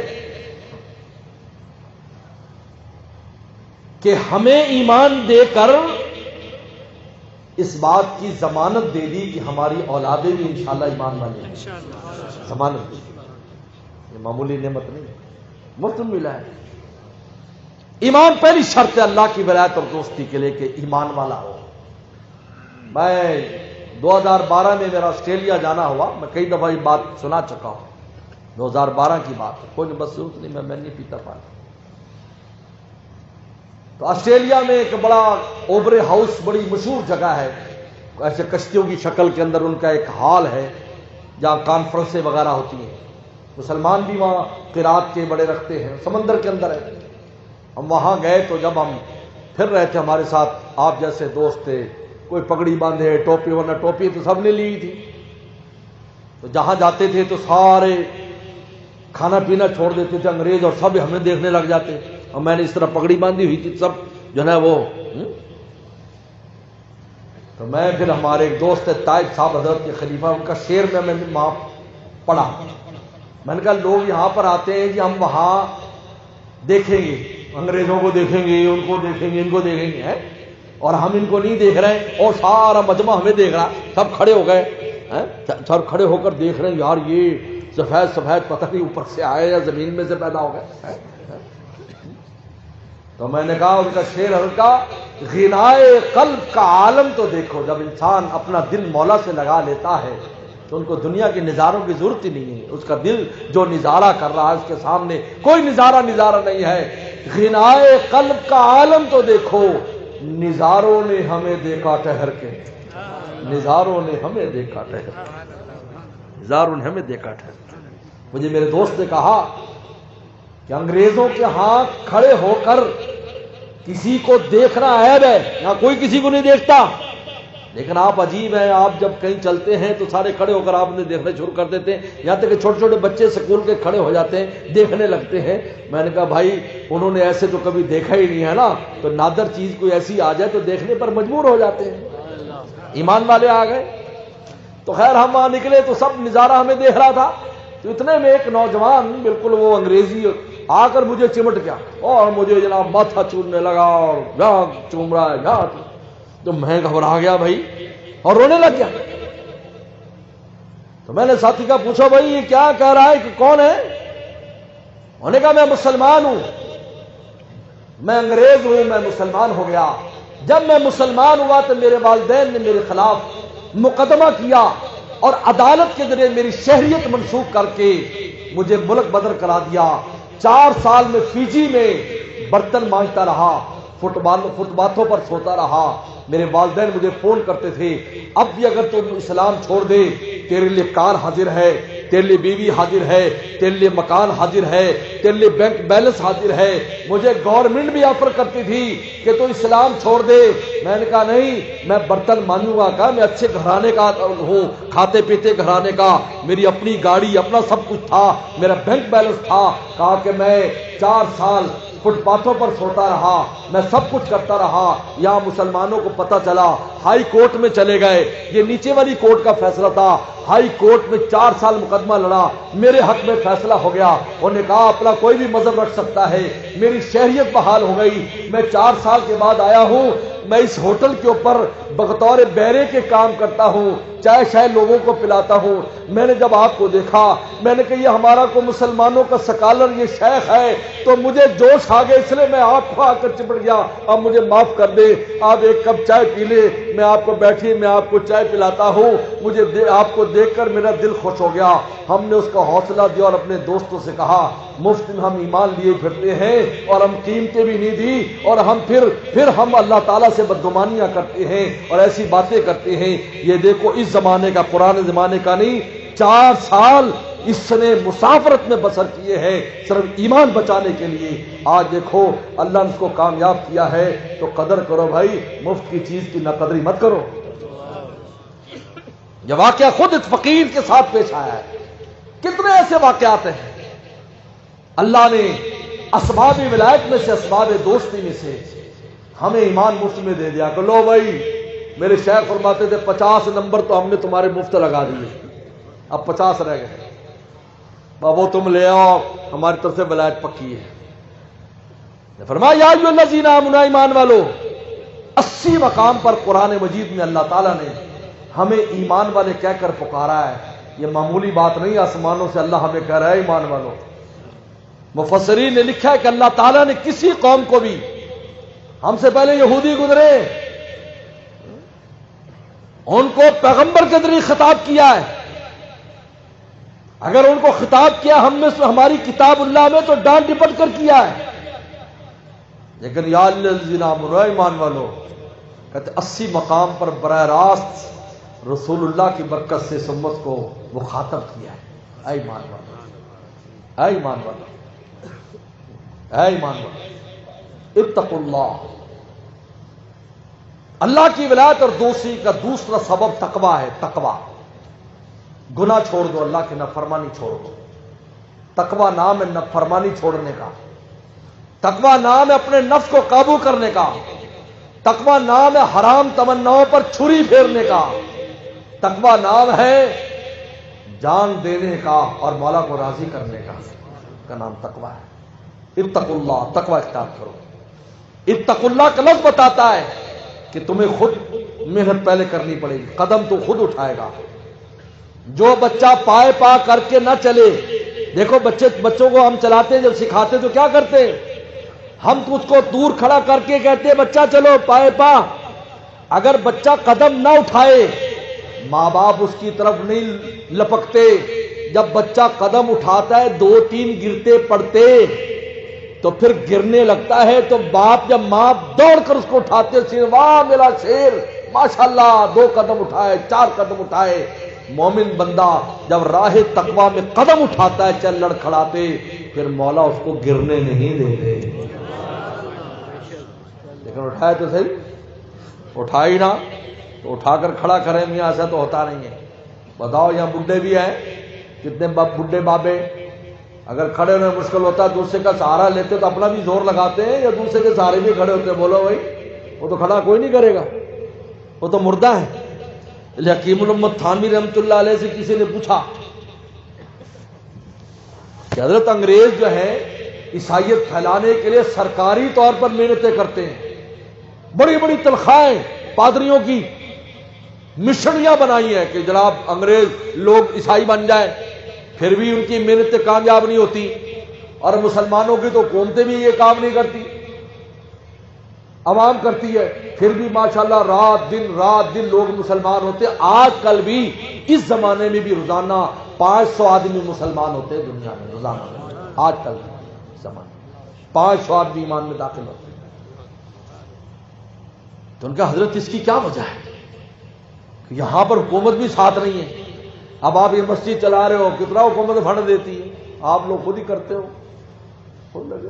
کہ ہمیں ایمان دے کر اس بات کی ضمانت دے دی کہ ہماری اولادیں بھی انشاءاللہ ایمان والے ہیں. ضمانت دی. یہ معمولی نعمت نہیں، مفت ملا ہے. ایمان پہلی شرط ہے اللہ کی ولایت اور دوستی کے لیے کہ ایمان والا ہو. میں 2012 میں میرا آسٹریلیا جانا ہوا، میں کئی دفعہ یہ بات سنا چکا ہوں. 2012 کی بات ہے، کوئی بس نہیں، میں نہیں پیتا پانی. تو آسٹریلیا میں ایک بڑا اوبرے ہاؤس، بڑی مشہور جگہ ہے، ایسے کشتیوں کی شکل کے اندر ان کا ایک ہال ہے جہاں کانفرنسیں وغیرہ ہوتی ہیں. مسلمان بھی وہاں قرات کے بڑے رکھتے ہیں، سمندر کے اندر ہے. ہم وہاں گئے تو جب ہم پھر رہے تھے، ہمارے ساتھ آپ جیسے دوست تھے، کوئی پگڑی باندھے، ٹوپی، ورنہ ٹوپی تو سب نے لی تھی. تو جہاں جاتے تھے تو سارے کھانا پینا چھوڑ دیتے تھے انگریز، اور سب ہمیں دیکھنے لگ جاتے. اور میں نے اس طرح پگڑی باندھی ہوئی تھی، سب جو ہے وہ. تو میں پھر ہمارے ایک دوست ہے طائف صاحب حضرت کے خلیفہ، ان کا شعر میں نے وہاں پڑھا. میں نے کہا لوگ یہاں پر آتے ہیں کہ ہم وہاں دیکھیں گے، انگریزوں کو دیکھیں گے، ان کو دیکھیں گے، ان کو دیکھیں گے، اور ہم ان کو نہیں دیکھ رہے ہیں. اور سارا مجمع ہمیں دیکھ رہا، سب کھڑے ہو گئے، سب کھڑے ہو کر دیکھ رہے ہیں، یار یہ سفید سفید پتہ نہیں اوپر سے آئے یا زمین میں سے پیدا ہو گئے. تو میں نے کہا ان کا شعر حضرت کا، غنائے قلب کا عالم تو دیکھو. جب انسان اپنا دل مولا سے لگا لیتا ہے تو ان کو دنیا کے نظاروں کی ضرورت ہی نہیں ہے. اس کا دل جو نظارہ کر رہا ہے اس کے سامنے کوئی نظارہ نہیں ہے. غنائے قلب کا عالم تو دیکھو، نظاروں نے ہمیں دیکھا ٹھہر کے، نظاروں نے ہمیں دیکھا ٹھہر کے، نظاروں نے ہمیں دیکھا ٹھہر کے. مجھے میرے دوست نے کہا کہ انگریزوں کے ہاں کھڑے ہو کر کسی کو دیکھنا عیب ہے، یہاں کوئی کسی کو نہیں دیکھتا. لیکن آپ عجیب ہیں، آپ جب کہیں چلتے ہیں تو سارے کھڑے ہو کر آپ نے دیکھنا شروع کر دیتے ہیں. یہاں تک کہ چھوٹے چھوٹے بچے اسکول کے کھڑے ہو جاتے ہیں، دیکھنے لگتے ہیں. میں نے کہا بھائی انہوں نے ایسے تو کبھی دیکھا ہی نہیں ہے نا، تو نادر چیز کوئی ایسی آ جائے تو دیکھنے پر مجبور ہو جاتے ہیں. ایمان والے آ گئے تو خیر ہم وہاں نکلے تو سب نظارہ ہمیں دیکھ رہا تھا. تو اتنے میں ایک نوجوان بالکل وہ انگریزی آ کر مجھے چمٹ گیا اور مجھے جناب ماتھا چومنے لگا، اور یہاں چوم رہا ہے یہاں. تو میں گھبرا گیا بھائی اور رونے لگ گیا. تو میں نے ساتھی کا پوچھا بھائی یہ کیا کہہ رہا ہے کہ کون ہے؟ انہوں نے کہا میں مسلمان ہوں، میں انگریز ہوں، میں مسلمان ہو گیا. جب میں مسلمان ہوا تو میرے والدین نے میرے خلاف مقدمہ کیا اور عدالت کے ذریعے میری شہریت منسوخ کر کے مجھے ملک بدر کرا دیا. 4 سال میں فیجی میں برتن مانجتا رہا، فٹ باتھوں پر سوتا رہا. میرے والدین مجھے فون کرتے تھے اب بھی اگر تم اسلام چھوڑ دے تیرے لیے کار حاضر ہے، تیرے لیے بیوی حاضر ہے، تیرے لیے مکان حاضر ہے، تیرے لیے بینک بیلنس حاضر ہے. مجھے گورنمنٹ بھی آفر کرتی تھی کہ تو اسلام چھوڑ دے. میں نے کہا نہیں، میں برتن مانجوں گا. کہا میں اچھے گھرانے کا ہوں، کھاتے پیتے گھرانے کا، میری اپنی گاڑی، اپنا سب کچھ تھا، میرا بینک بیلنس تھا. کہا کہ میں 4 سال فٹ پاتھوں پر سوتا رہا، میں سب کچھ کرتا رہا. یہاں مسلمانوں کو پتہ چلا، ہائی کورٹ میں چلے گئے. یہ نیچے والی کورٹ کا فیصلہ تھا، ہائی کورٹ میں 4 سال مقدمہ لڑا، میرے حق میں فیصلہ ہو گیا. انہوں نے کہا اپنا کوئی بھی مذہب رکھ سکتا ہے. میری شہریت بحال ہو گئی. میں 4 سال کے بعد آیا ہوں. میں اس ہوٹل کے اوپر بطور بیرے کے کام کرتا ہوں، چائے شائے لوگوں کو پلاتا ہوں. میں نے جب آپ کو دیکھا میں نے کہا یہ ہمارا کو مسلمانوں کا سکالر، یہ شیخ ہے، تو مجھے جوش آ گیا، اس لیے میں آپ کو آ کر چپٹ گیا. اب مجھے معاف کر دے، آپ ایک کپ چائے پی لے، میں آپ کو بیٹھی میں آپ کو چائے پلاتا ہوں. مجھے آپ کو دیکھ کر میرا دل خوش ہو گیا. ہم نے اس کا حوصلہ دیا اور اپنے دوستوں سے کہا مفت میں ہم ایمان لیے پھرتے ہیں اور ہم قیمتیں بھی نہیں دی، اور ہم پھر ہم اللہ تعالیٰ سے بدگمانیاں کرتے ہیں اور ایسی باتیں کرتے ہیں. یہ دیکھو اس زمانے کا، پرانے زمانے کا نہیں. 4 سال اس نے مسافرت میں بسر کیے ہیں صرف ایمان بچانے کے لیے. آج دیکھو اللہ نے اس کو کامیاب کیا ہے. تو قدر کرو بھائی، مفت کی چیز کی ناقدری مت کرو. یہ واقعہ خود اس فقیر کے ساتھ پیش آیا ہے. کتنے ایسے واقعات ہیں. اللہ نے اسباب ولایت میں سے، اسباب دوستی میں سے ہمیں ایمان مفت میں دے دیا کہ لو بھائی، میرے شیخ فرماتے تھے 50 نمبر تو ہم نے تمہارے مفت لگا دیے، اب 50 رہ گئے، وہ تم لے آؤ، ہماری طرف سے ولایت پکی ہے. فرمایا یا ایھا الذین آمنوا، ایمان والو، 80 مقام پر قرآن مجید میں اللہ تعالیٰ نے ہمیں ایمان والے کہہ کر پکارا ہے. یہ معمولی بات نہیں، آسمانوں سے اللہ ہمیں کہہ رہا ہے ایمان والوں. مفسرین نے لکھا ہے کہ اللہ تعالیٰ نے کسی قوم کو بھی، ہم سے پہلے یہودی گزرے، ان کو پیغمبر کے ذریعے خطاب کیا ہے. اگر ان کو خطاب کیا ہم میں سے ہماری کتاب اللہ میں تو ڈانٹ ڈپٹ کر کیا ہے. لیکن یا الذین آمنوا ایمان والو، کہتے 80 مقام پر براہ راست رسول اللہ کی برکت سے اس امت کو مخاطب کیا ہے. اے ایمان والو، اے ایمان والو، اے ایمان والو، اتقوا اللہ. اللہ کی ولایت اور دوسری کا دوسرا سبب تقویٰ ہے. تقویٰ، گناہ چھوڑ دو، اللہ کی نافرمانی چھوڑ دو. تقویٰ نام ہے نافرمانی چھوڑنے کا. تقویٰ نام ہے اپنے نفس کو قابو کرنے کا. تقویٰ نام ہے حرام تمناؤں پر چھری پھیرنے کا. تقویٰ نام ہے جان دینے کا اور مولا کو راضی کرنے کا نام تقویٰ ہے. اتقوا اللہ، تقویٰ اختیار کرو. اتقوا اللہ کا لفظ بتاتا ہے کہ تمہیں خود محنت پہلے کرنی پڑے گی، قدم تو خود اٹھائے گا. جو بچہ پائے پا کر کے نہ چلے، دیکھو بچوں کو ہم چلاتے جب سکھاتے تو کیا کرتے، ہم تو اس کو دور کھڑا کر کے کہتے بچہ چلو پائے پا. اگر بچہ قدم نہ اٹھائے ماں باپ اس کی طرف نہیں لپکتے. جب بچہ قدم اٹھاتا ہے 2-3 گرتے پڑتے تو پھر گرنے لگتا ہے تو باپ جب ماں دوڑ کر اس کو اٹھاتے، واہ میرا شیر ماشاءاللہ، 2 قدم اٹھائے، 4 قدم اٹھائے. مومن بندہ جب راہ تقویٰ میں قدم اٹھاتا ہے چل لڑکھڑاتے، پھر مولا اس کو گرنے نہیں دیتے. لیکن اٹھائے تو صحیح، اٹھائی نہ تو اٹھا کر کھڑا کریں. میاں ایسا تو ہوتا نہیں ہے. بتاؤ یہاں بڈھے بھی ہیں، کتنے بڈھے بابے، اگر کھڑے ہونے مشکل ہوتا ہے دوسرے کا سہارا لیتے تو اپنا بھی زور لگاتے ہیں یا دوسرے کے سہارے بھی کھڑے ہوتے ہیں؟ بولو بھائی، وہ تو کھڑا کوئی نہیں کرے گا، وہ تو مردہ ہے. حکیم الامت تھانوی رحمۃ اللہ علیہ سے کسی نے پوچھا کہ حضرت انگریز جو ہے عیسائیت پھیلانے کے لیے سرکاری طور پر محنتیں کرتے ہیں، بڑی بڑی تنخواہیں پادریوں کی مشنیاں بنائی ہیں کہ جناب انگریز لوگ عیسائی بن جائیں، پھر بھی ان کی محنتیں کامیاب نہیں ہوتی. اور مسلمانوں کی تو قومتیں بھی یہ کام نہیں کرتی، عوام کرتی ہے، پھر بھی ماشاءاللہ رات دن لوگ مسلمان ہوتے. آج کل بھی اس زمانے میں بھی روزانہ 500 آدمی مسلمان ہوتے ہیں دنیا میں روزانہ. آج کل زمانے 500 آدمی ایمان میں داخل ہوتے ہیں. تو ان کا حضرت اس کی کیا وجہ ہے؟ یہاں پر حکومت بھی ساتھ نہیں ہے. اب آپ یہ مسجد چلا رہے ہو، کتنا حکومت فنڈ دیتی ہے، آپ لوگ خود ہی کرتے ہو، خود لگے.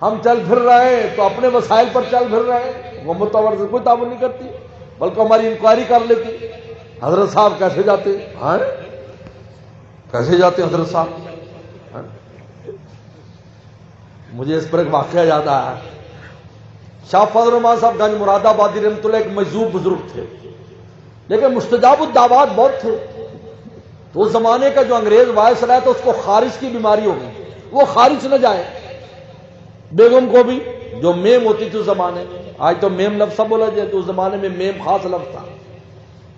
ہم چل پھر رہے ہیں تو اپنے مسائل پر چل پھر رہے ہیں، حکومت تو سے کوئی تعاون نہیں کرتی، بلکہ ہماری انکوائری کر لیتی. حضرت صاحب کیسے جاتے ہیں؟ کیسے جاتے ہیں حضرت صاحب؟ مجھے اس پر ایک واقعہ یاد آیا. شاہ فضل الرحمان صاحب گنج مراد آبادی رحمۃ اللہ ایک مجذوب بزرگ تھے، لیکن مستجاب الدعوات بہت تھے. تو اس زمانے کا جو انگریز وائس رہا تو اس کو خارش کی بیماری ہو گئی، وہ خارش نہ جائے. بیگم کو بھی جو میم ہوتی تھی اس زمانے میں، آج تو میم لفظ سب بولا جائے، تو اس زمانے میں میم خاص لفظ تھا،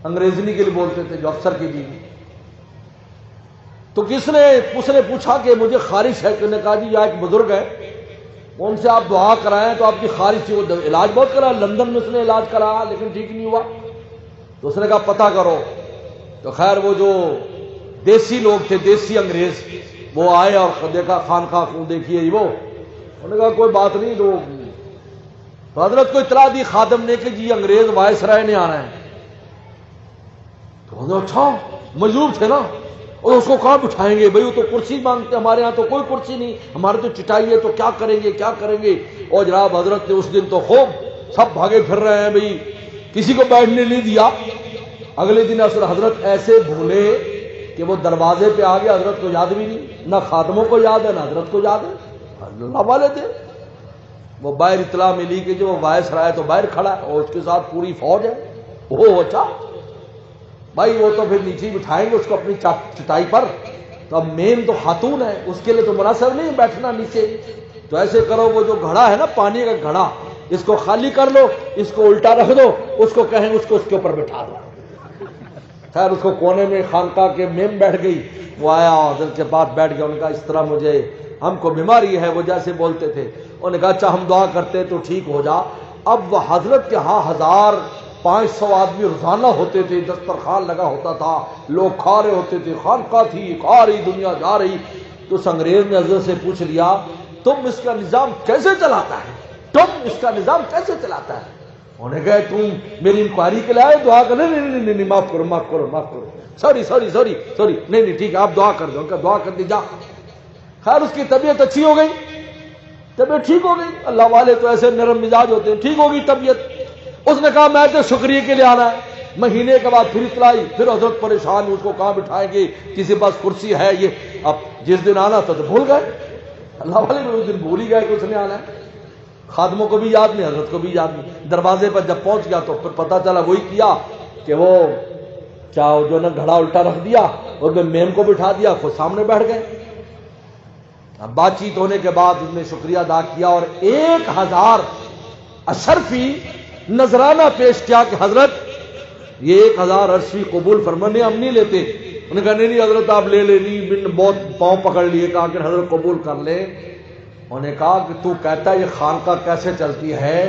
انگریزنی کے لیے بولتے تھے، جو افسر کی بیوی. تو اس نے پوچھا کہ مجھے خارش ہے، کہ نے کہا جی یہ ایک بزرگ ہے، ان سے آپ دعا کرائیں تو آپ کی خارش تھی. وہ علاج بہت کرا، لندن میں اس نے علاج کرایا لیکن ٹھیک نہیں ہوا. تو اس نے کہا پتہ کرو. تو خیر وہ جو دیسی لوگ تھے، دیسی انگریز، وہ آئے اور دیکھا خانخواہ خون دیکھیے وہ. انہوں نے کہا کوئی بات نہیں. تو حضرت کو اطلاع دی خادم نے کہ جی انگریز وائس رائے نے آنا ہے. تو انہوں نے اچھا، مجذوب تھے نا، اور اس کو کہاں بٹھائیں گے بھائی، وہ تو کرسی مانگتے، ہمارے ہاں تو کوئی کرسی نہیں، ہمارے تو چٹائی ہے، تو کیا کریں گے. اور جناب حضرت نے اس دن تو خوب سب بھاگے پھر رہے ہیں بھائی، کسی کو بیٹھنے نہیں دیا. اگلے دن اصل حضرت ایسے بھولے کہ وہ دروازے پہ آ گیا، حضرت کو یاد بھی نہیں، نہ خادموں کو یاد ہے نہ حضرت کو یاد ہے. اللہ والے تھے. وہ باہر اطلاع ملی کہ جو وہ وائس رائے تو باہر کھڑا ہے اور اس کے ساتھ پوری فوج ہے. وہ اچھا بھائی، وہ تو پھر نیچے بٹھائیں گے اس کو اپنی چٹائی پر. تو اب مین تو خاتون ہے، اس کے لیے تو مناسب نہیں بیٹھنا نیچے. تو ایسے کرو، وہ جو گھڑا ہے نا پانی کا گھڑا، اس کو خالی کر لو، اس کو الٹا رکھ دو، اس کو کہیں اس کو اس کے اوپر بٹھا دو۔ خیر اس کو کونے میں خانقاہ کے میم بیٹھ گئی، وہ آیا حضرت کے پاس بیٹھ گیا، انہوں نے کہا اس طرح مجھے ہم کو بیماری ہے، وہ جیسے بولتے تھے، انہوں نے کہا اچھا ہم دعا کرتے تو ٹھیک ہو جا۔ اب وہ حضرت کے ہاں 1500 آدمی روزانہ ہوتے تھے، دسترخوان لگا ہوتا تھا، لوگ کھا رہے ہوتے تھے، خانقاہ تھی، کھا رہی، دنیا جا رہی۔ تو اس انگریز نے حضرت سے پوچھ لیا تم اس کا نظام کیسے چلاتا ہے، تم اس کا نظام کیسے چلاتا ہے؟ انہوں نے کہا تم میری انکوائری کے لیے آئے، دعا کر، نہیں معاف کرو معاف کرو معاف کرو، سوری نہیں ٹھیک ہے آپ دعا کر دو، ان کا دعا کر دی جا۔ خیر اس کی طبیعت اچھی ہو گئی، طبیعت ٹھیک ہو گئی، اللہ والے تو ایسے نرم مزاج ہوتے ہیں، ٹھیک ہوگی طبیعت۔ اس نے کہا میں تو شکریہ کے لیے آنا ہے۔ مہینے کے بعد پھر اطلاع آئی، پھر حضرت پریشان، اس کو کہاں بٹھائیں گے، کسی پاس کرسی ہے یہ، اب جس دن آنا تھا تو بھول گئے، اللہ والے نے اس دن بھول ہی گئے کہ اس نے آنا ہے۔ خادموں کو بھی یاد نہیں، حضرت کو بھی یاد نہیں۔ دروازے پر جب پہنچ گیا تو پھر پتا چلا وہی کیا کہ وہ کیا جو نا گھڑا الٹا رکھ دیا اور میں میم کو بٹھا دیا، خود سامنے بیٹھ گئے۔ اب بات چیت ہونے کے بعد اس نے شکریہ ادا کیا اور 1000 اشرفی نذرانہ پیش کیا کہ حضرت یہ 1000 اشرفی قبول فرمانے ہم نہیں لیتے۔ انہوں نے کہا نہیں حضرت آپ لے لے، نہیں بہت پاؤں پکڑ لیے، کہا کہ حضرت قبول کر لے۔ انہوں نے کہا کہ تو کہتا ہے یہ خانقاہ کیسے چلتی ہے،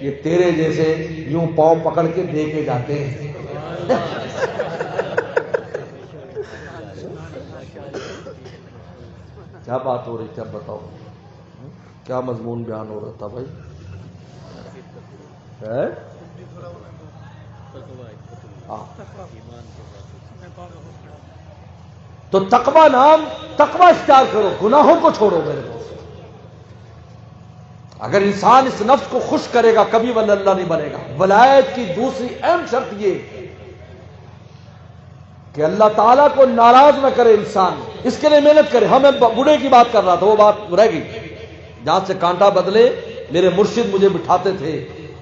یہ تیرے جیسے یوں پاؤں پکڑ کے دے کے جاتے ہیں۔ کیا بات ہو رہی تھی اب بتاؤ، کیا مضمون بیان ہو رہا تھا بھائی؟ تو تقوی نام، تقوی اختیار کرو، گناہوں کو چھوڑو میرے دوست۔ اگر انسان اس نفس کو خوش کرے گا کبھی ولی اللہ نہیں بنے گا۔ ولایت کی دوسری اہم شرط یہ کہ اللہ تعالیٰ کو ناراض نہ کرے انسان، اس کے لیے محنت کرے۔ ہاں میں بوڑھے کی بات کر رہا تھا، وہ بات رہ گئی۔ جہاں سے کانٹا بدلے، میرے مرشد مجھے بٹھاتے تھے،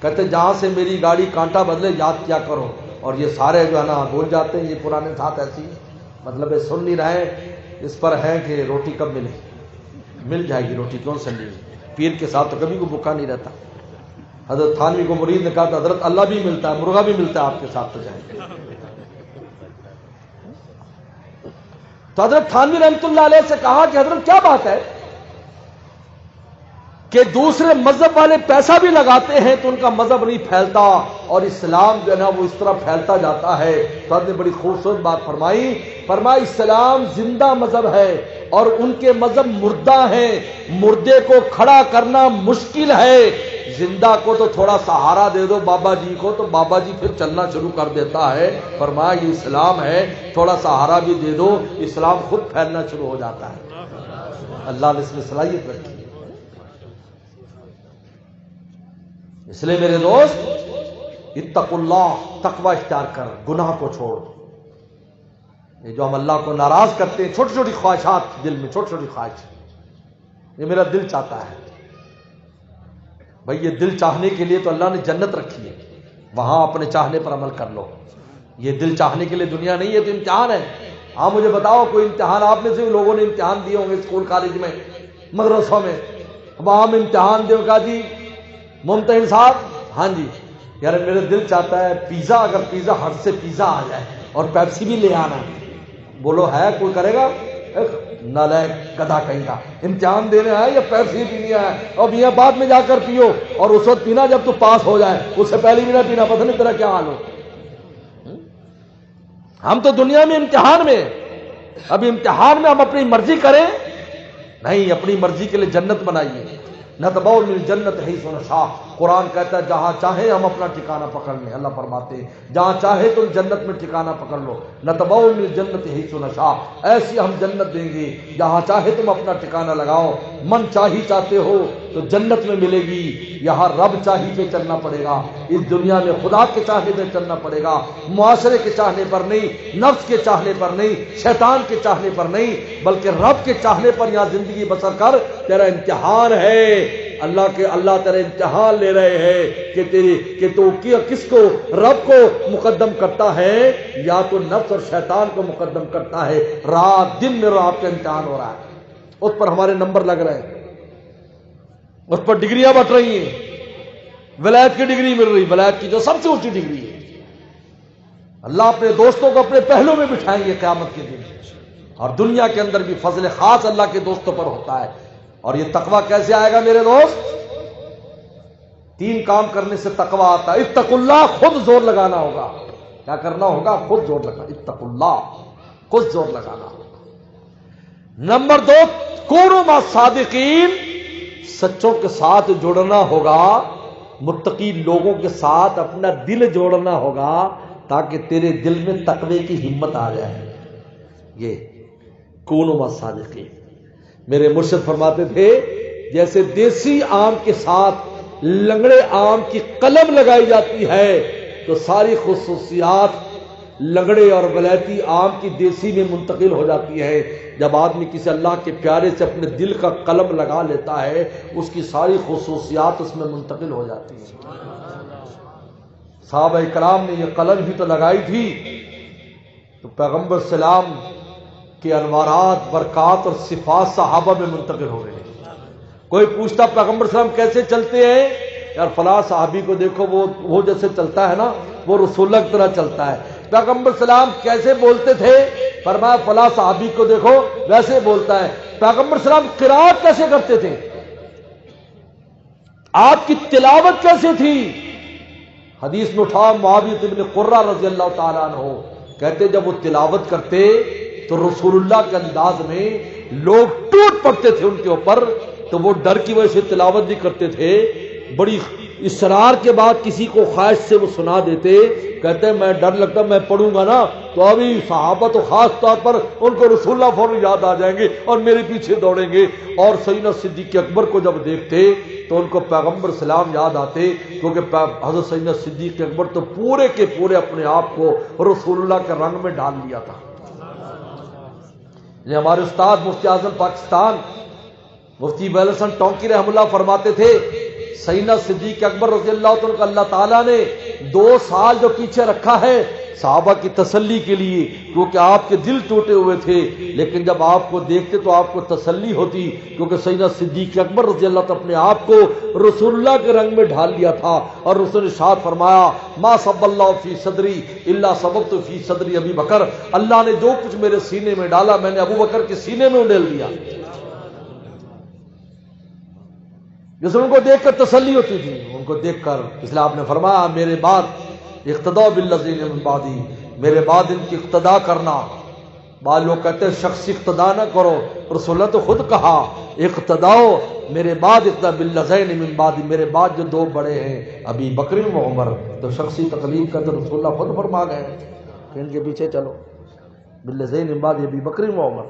کہتے جہاں سے میری گاڑی کانٹا بدلے یاد کیا کرو۔ اور یہ سارے جو ہے نا بھول جاتے ہیں، یہ پرانے ساتھ ایسی مطلب ہے سن نہیں رہے، اس پر ہے کہ روٹی کب ملے، مل جائے گی روٹی، کیوں سے نہیں؟ پیر کے ساتھ تو کبھی کوئی بھوکا نہیں رہتا۔ حضرت تھانوی کو مرید نے کہا تھا حضرت اللہ بھی ملتا ہے، مرغا بھی ملتا ہے، آپ کے ساتھ تو جائیں۔ تو حضرت تھانوی رحمت اللہ علیہ سے کہا کہ حضرت کیا بات ہے کہ دوسرے مذہب والے پیسہ بھی لگاتے ہیں تو ان کا مذہب نہیں پھیلتا، اور اسلام جو ہے نا وہ اس طرح پھیلتا جاتا ہے۔ تو حضرت نے بڑی خوبصورت بات فرمائی اسلام زندہ مذہب ہے اور ان کے مذہب مردہ ہیں، مردے کو کھڑا کرنا مشکل ہے، زندہ کو تو تھوڑا سہارا دے دو بابا جی کو تو بابا جی پھر چلنا شروع کر دیتا ہے۔ فرمایا یہ اسلام ہے، تھوڑا سہارا بھی دے دو، اسلام خود پھیلنا شروع ہو جاتا ہے۔ اللہ نے اس میں صلاحیت رکھی ہے۔ اس لیے میرے دوست اتقوا اللہ، تقوی اختیار کر، گناہ کو چھوڑ۔ یہ جو ہم اللہ کو ناراض کرتے ہیں، چھوٹی چھوٹی خواہشات دل میں، چھوٹی چھوٹی خواہش، یہ میرا دل چاہتا ہے بھائی، یہ دل چاہنے کے لیے تو اللہ نے جنت رکھی ہے، وہاں اپنے چاہنے پر عمل کر لو۔ یہ دل چاہنے کے لیے دنیا نہیں ہے، تو امتحان ہے۔ ہاں مجھے بتاؤ کوئی امتحان، آپ میں سے لوگوں نے امتحان دیے ہوں گے اسکول کالج میں، مدرسوں میں، وہاں میں امتحان دے کہا جی ممتحن صاحب، ہاں جی یار میرا دل چاہتا ہے پیزا، اگر پیزا ہٹ سے پیزا آ جائے اور پیپسی بھی لے آنا، بولو ہے کوئی کرے گا؟ نالائق گدھا کہیں گا، امتحان دینے آیا یا پیپسی پینی آیا؟ اور میاں بعد میں جا کر پیو، اور اس وقت پینا جب تو پاس ہو جائے، اس سے پہلے بھی نہ پینا، پتہ نہیں تیرا کیا حال ہو۔ ہم تو دنیا میں امتحان میں، اب امتحان میں ہم اپنی مرضی کریں نہیں، اپنی مرضی کے لیے جنت بنائیے۔ نتبوء من الجنت حیث نشاء، قرآن کہتا ہے جہاں چاہے ہم اپنا ٹھکانہ پکڑ لیں۔ اللہ فرماتے ہیں جہاں چاہے تم جنت میں ٹھکانہ پکڑ لو، نتبوء من الجنت حیث نشاء، ایسی ہم جنت دیں گے جہاں چاہے تم اپنا ٹھکانہ لگاؤ۔ من چاہی چاہتے ہو تو جنت میں ملے گی، یہاں رب چاہی پہ چلنا پڑے گا، اس دنیا میں خدا کے چاہنے پہ چلنا پڑے گا، معاشرے کے چاہنے پر نہیں، نفس کے چاہنے پر نہیں، شیطان کے چاہنے پر نہیں، بلکہ رب کے چاہنے پر یہاں زندگی بسر کر۔ تیرا امتحان ہے، اللہ تیرا امتحان لے رہے ہیں کہ تو کس کو، رب کو مقدم کرتا ہے یا تو نفس اور شیطان کو مقدم کرتا ہے۔ رات دن میرا آپ کا امتحان ہو رہا ہے، اس پر ہمارے نمبر لگ رہے ہیں، اس پر ڈگریاں بٹ رہی ہیں، ولایت کی ڈگری مل رہی، ولایت کی جو سب سے اونچی ڈگری ہے۔ اللہ اپنے دوستوں کو اپنے پہلو میں بٹھائیں گے قیامت کے دن، اور دنیا کے اندر بھی فضل خاص اللہ کے دوستوں پر ہوتا ہے۔ اور یہ تقویٰ کیسے آئے گا میرے دوست؟ 3 کام کرنے سے تقویٰ آتا ہے۔ اتقوا اللہ، خود زور لگانا ہوگا۔ کیا کرنا ہوگا؟ خود زور لگانا۔ اتقوا اللہ، خود زور لگانا ہوگا۔ نمبر 2، کونوا مع الصادقین، سچوں کے ساتھ جڑنا ہوگا، متقی لوگوں کے ساتھ اپنا دل جوڑنا ہوگا تاکہ تیرے دل میں تقوی کی ہمت آ جائے۔ یہ کونوا مع الصادقین۔ میرے مرشد فرماتے تھے جیسے دیسی آم کے ساتھ لنگڑے آم کی قلم لگائی جاتی ہے تو ساری خصوصیات لنگڑے اور ولایتی آم کی دیسی میں منتقل ہو جاتی ہے۔ جب آدمی کسی اللہ کے پیارے سے اپنے دل کا قلم لگا لیتا ہے اس کی ساری خصوصیات اس میں منتقل ہو جاتی ہیں۔ صحابہ کرام نے یہ قلم بھی تو لگائی تھی تو پیغمبر سلام کے انوارات، برکات اور صفات صحابہ میں منتقل ہو گئے۔ کوئی پوچھتا پیغمبر سلام کیسے چلتے ہیں؟ یار فلاں صحابی کو دیکھو، وہ جیسے چلتا ہے نا وہ رسول اللہ کی طرح چلتا ہے۔ پیغمبر سلام کیسے بولتے تھے؟ فرمایا فلاں صحابی کو دیکھو ویسے بولتا ہے۔ پیغمبر سلام قرات کیسے کرتے تھے؟ آپ کی تلاوت کیسے تھی؟ حدیث میں اٹھا معاویہ بن قرہ رضی اللہ تعالیٰ عنہ کہتے جب وہ تلاوت کرتے تو رسول اللہ کے انداز میں لوگ ٹوٹ پڑتے تھے ان کے اوپر، تو وہ ڈر کی وجہ سے تلاوت نہیں کرتے تھے، بڑی اصرار کے بعد کسی کو خواہش سے وہ سنا دیتے، کہتے ہیں میں ڈر لگتا میں پڑھوں گا نا تو ابھی صحابہ تو خاص طور پر ان کو رسول اللہ فوراً یاد آ جائیں گے اور میرے پیچھے دوڑیں گے۔ اور سیدنا صدیق اکبر کو جب دیکھتے تو ان کو پیغمبر سلام یاد آتے، کیونکہ حضرت سیدنا صدیق اکبر تو پورے کے پورے اپنے آپ کو رسول اللہ کے رنگ میں ڈال لیا تھا۔ یہ ہمارے استاد مفتی اعظم پاکستان مفتی بیل حسن ٹونکی رحمہ اللہ فرماتے تھے سیدنا صدیق اکبر رضی اللہ عنہ کو اللہ تعالیٰ نے 2 سال جو پیچھے رکھا ہے صحابہ کی تسلی کے لیے، کیونکہ آپ کے دل ٹوٹے ہوئے تھے، لیکن جب آپ کو دیکھتے تو آپ کو تسلی ہوتی، کیونکہ سیدنا صدیق اکبر رضی اللہ عنہ اپنے آپ کو رسول اللہ کے رنگ میں ڈھال لیا تھا۔ اور رسول نے ارشاد فرمایا ما صب اللہ فی صدری الا صببت فی صدری ابی بکر، اللہ نے جو کچھ میرے سینے میں ڈالا میں نے ابو بکر کے سینے میں ڈال دیا۔ جس ان کو دیکھ کر تسلی ہوتی تھی، ان کو دیکھ کر، اس لیے آپ نے فرمایا میرے بعد اقتداء بالذین من بعدی، میرے بعد ان کی اقتداء کرنا۔ بعض لوگ کہتے ہیں شخصی اقتداء نہ کرو، رسول اللہ تو خود کہا اقتداء میرے بعد اقتداء بالذین من بعدی، میرے بعد جو 2 بڑے ہیں ابی بکر و عمر، تو شخصی تقلید کا تو رسول اللہ خود فرما گئے کہ ان کے پیچھے چلو، بالذین من بعدی ابی بکر و عمر۔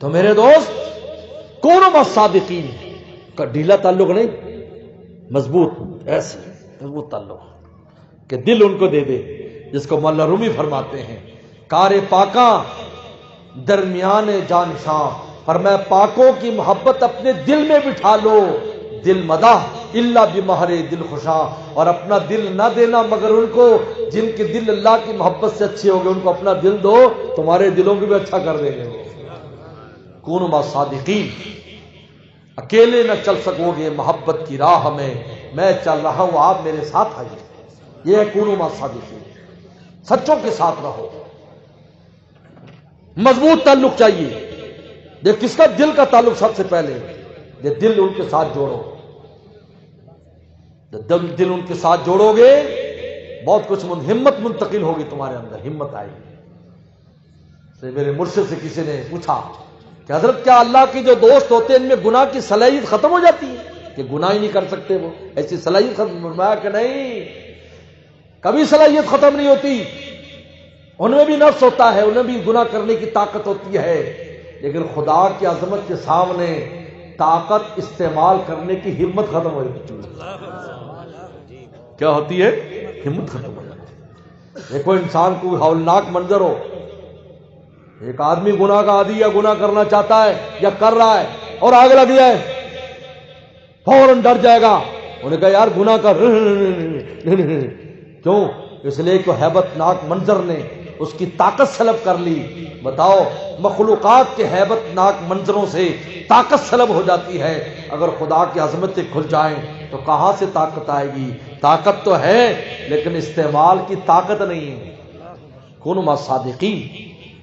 تو میرے دوست کونوا مع الصادقین کا ڈھیلا تعلق نہیں، مضبوط، ایسے مضبوط تعلق کہ دل ان کو دے دے، جس کو مولا رومی فرماتے ہیں کار پاکاں درمیان جانشاں، فرمایا پاکوں کی محبت اپنے دل میں بٹھا لو، دل مداح الا بمہر دل خوشاں، اور اپنا دل نہ دینا مگر ان کو جن کے دل اللہ کی محبت سے اچھے ہو گئے، ان کو اپنا دل دو، تمہارے دلوں کو بھی اچھا کر دیں گے۔ کونوا مع الصادقین، اکیلے نہ چل سکو گے محبت کی راہ میں چل رہا ہوں آپ میرے ساتھ آئیے۔ یہ ہے کونوا مع الصادقین، سچوں کے ساتھ رہو، مضبوط تعلق چاہیے۔ دیکھ کس کا دل کا تعلق سب سے پہلے، یہ دل ان کے ساتھ جوڑو، دل ان کے ساتھ جوڑو گے بہت کچھ ہمت منتقل ہوگی تمہارے اندر، ہمت آئے گی۔ میرے مرشد سے کسی نے پوچھا کہ حضرت کیا اللہ کے جو دوست ہوتے ہیں ان میں گناہ کی صلاحیت ختم ہو جاتی ہے کہ گناہ ہی نہیں کر سکتے وہ، ایسی صلاحیت ختم؟ فرمایا کہ نہیں، کبھی صلاحیت ختم نہیں ہوتی، ان میں بھی نفس ہوتا ہے، انہیں بھی گناہ کرنے کی طاقت ہوتی ہے، لیکن خدا کی عظمت کے سامنے طاقت استعمال کرنے کی ہمت ختم ہو جاتی ہے۔ کیا ہوتی ہے؟ ہمت ختم ہو جاتی ہے۔ دیکھو انسان کو ہولناک منظر ہو، ایک آدمی گناہ کا عادی یا گناہ کرنا چاہتا ہے یا کر رہا ہے اور آگ لگ جائے، فوراً ڈر جائے گا، انہوں نے کہا یار گناہ کر، کیوں؟ اس لیے کہ ہیبت ناک منظر نے اس کی طاقت سلب کر لی. بتاؤ مخلوقات کے ہیبت ناک منظروں سے طاقت سلب ہو جاتی ہے، اگر خدا کی عظمتیں کھل جائیں تو کہاں سے طاقت آئے گی؟ طاقت تو ہے لیکن استعمال کی طاقت نہیں ہے. کونوا مع الصادقین،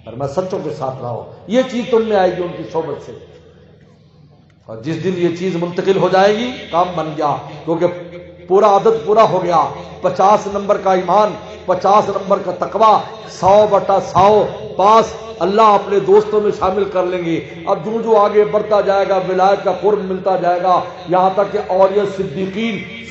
اور میں سچوں کے ساتھ رہو. یہ چیز تم میں آئے گی ان کی صحبت سے، اور جس دن یہ چیز منتقل ہو جائے گی کام بن گیا، کیونکہ پورا عدد پورا ہو گیا. 50 نمبر کا ایمان، 50 نمبر کا تقوی، 100/100 پاس اللہ اپنے دوستوں میں شامل کر لیں گے. اب جو جو آگے بڑھتا جائے گا ولایت کا قرب ملتا جائے گا، یہاں تک کہ اولیاء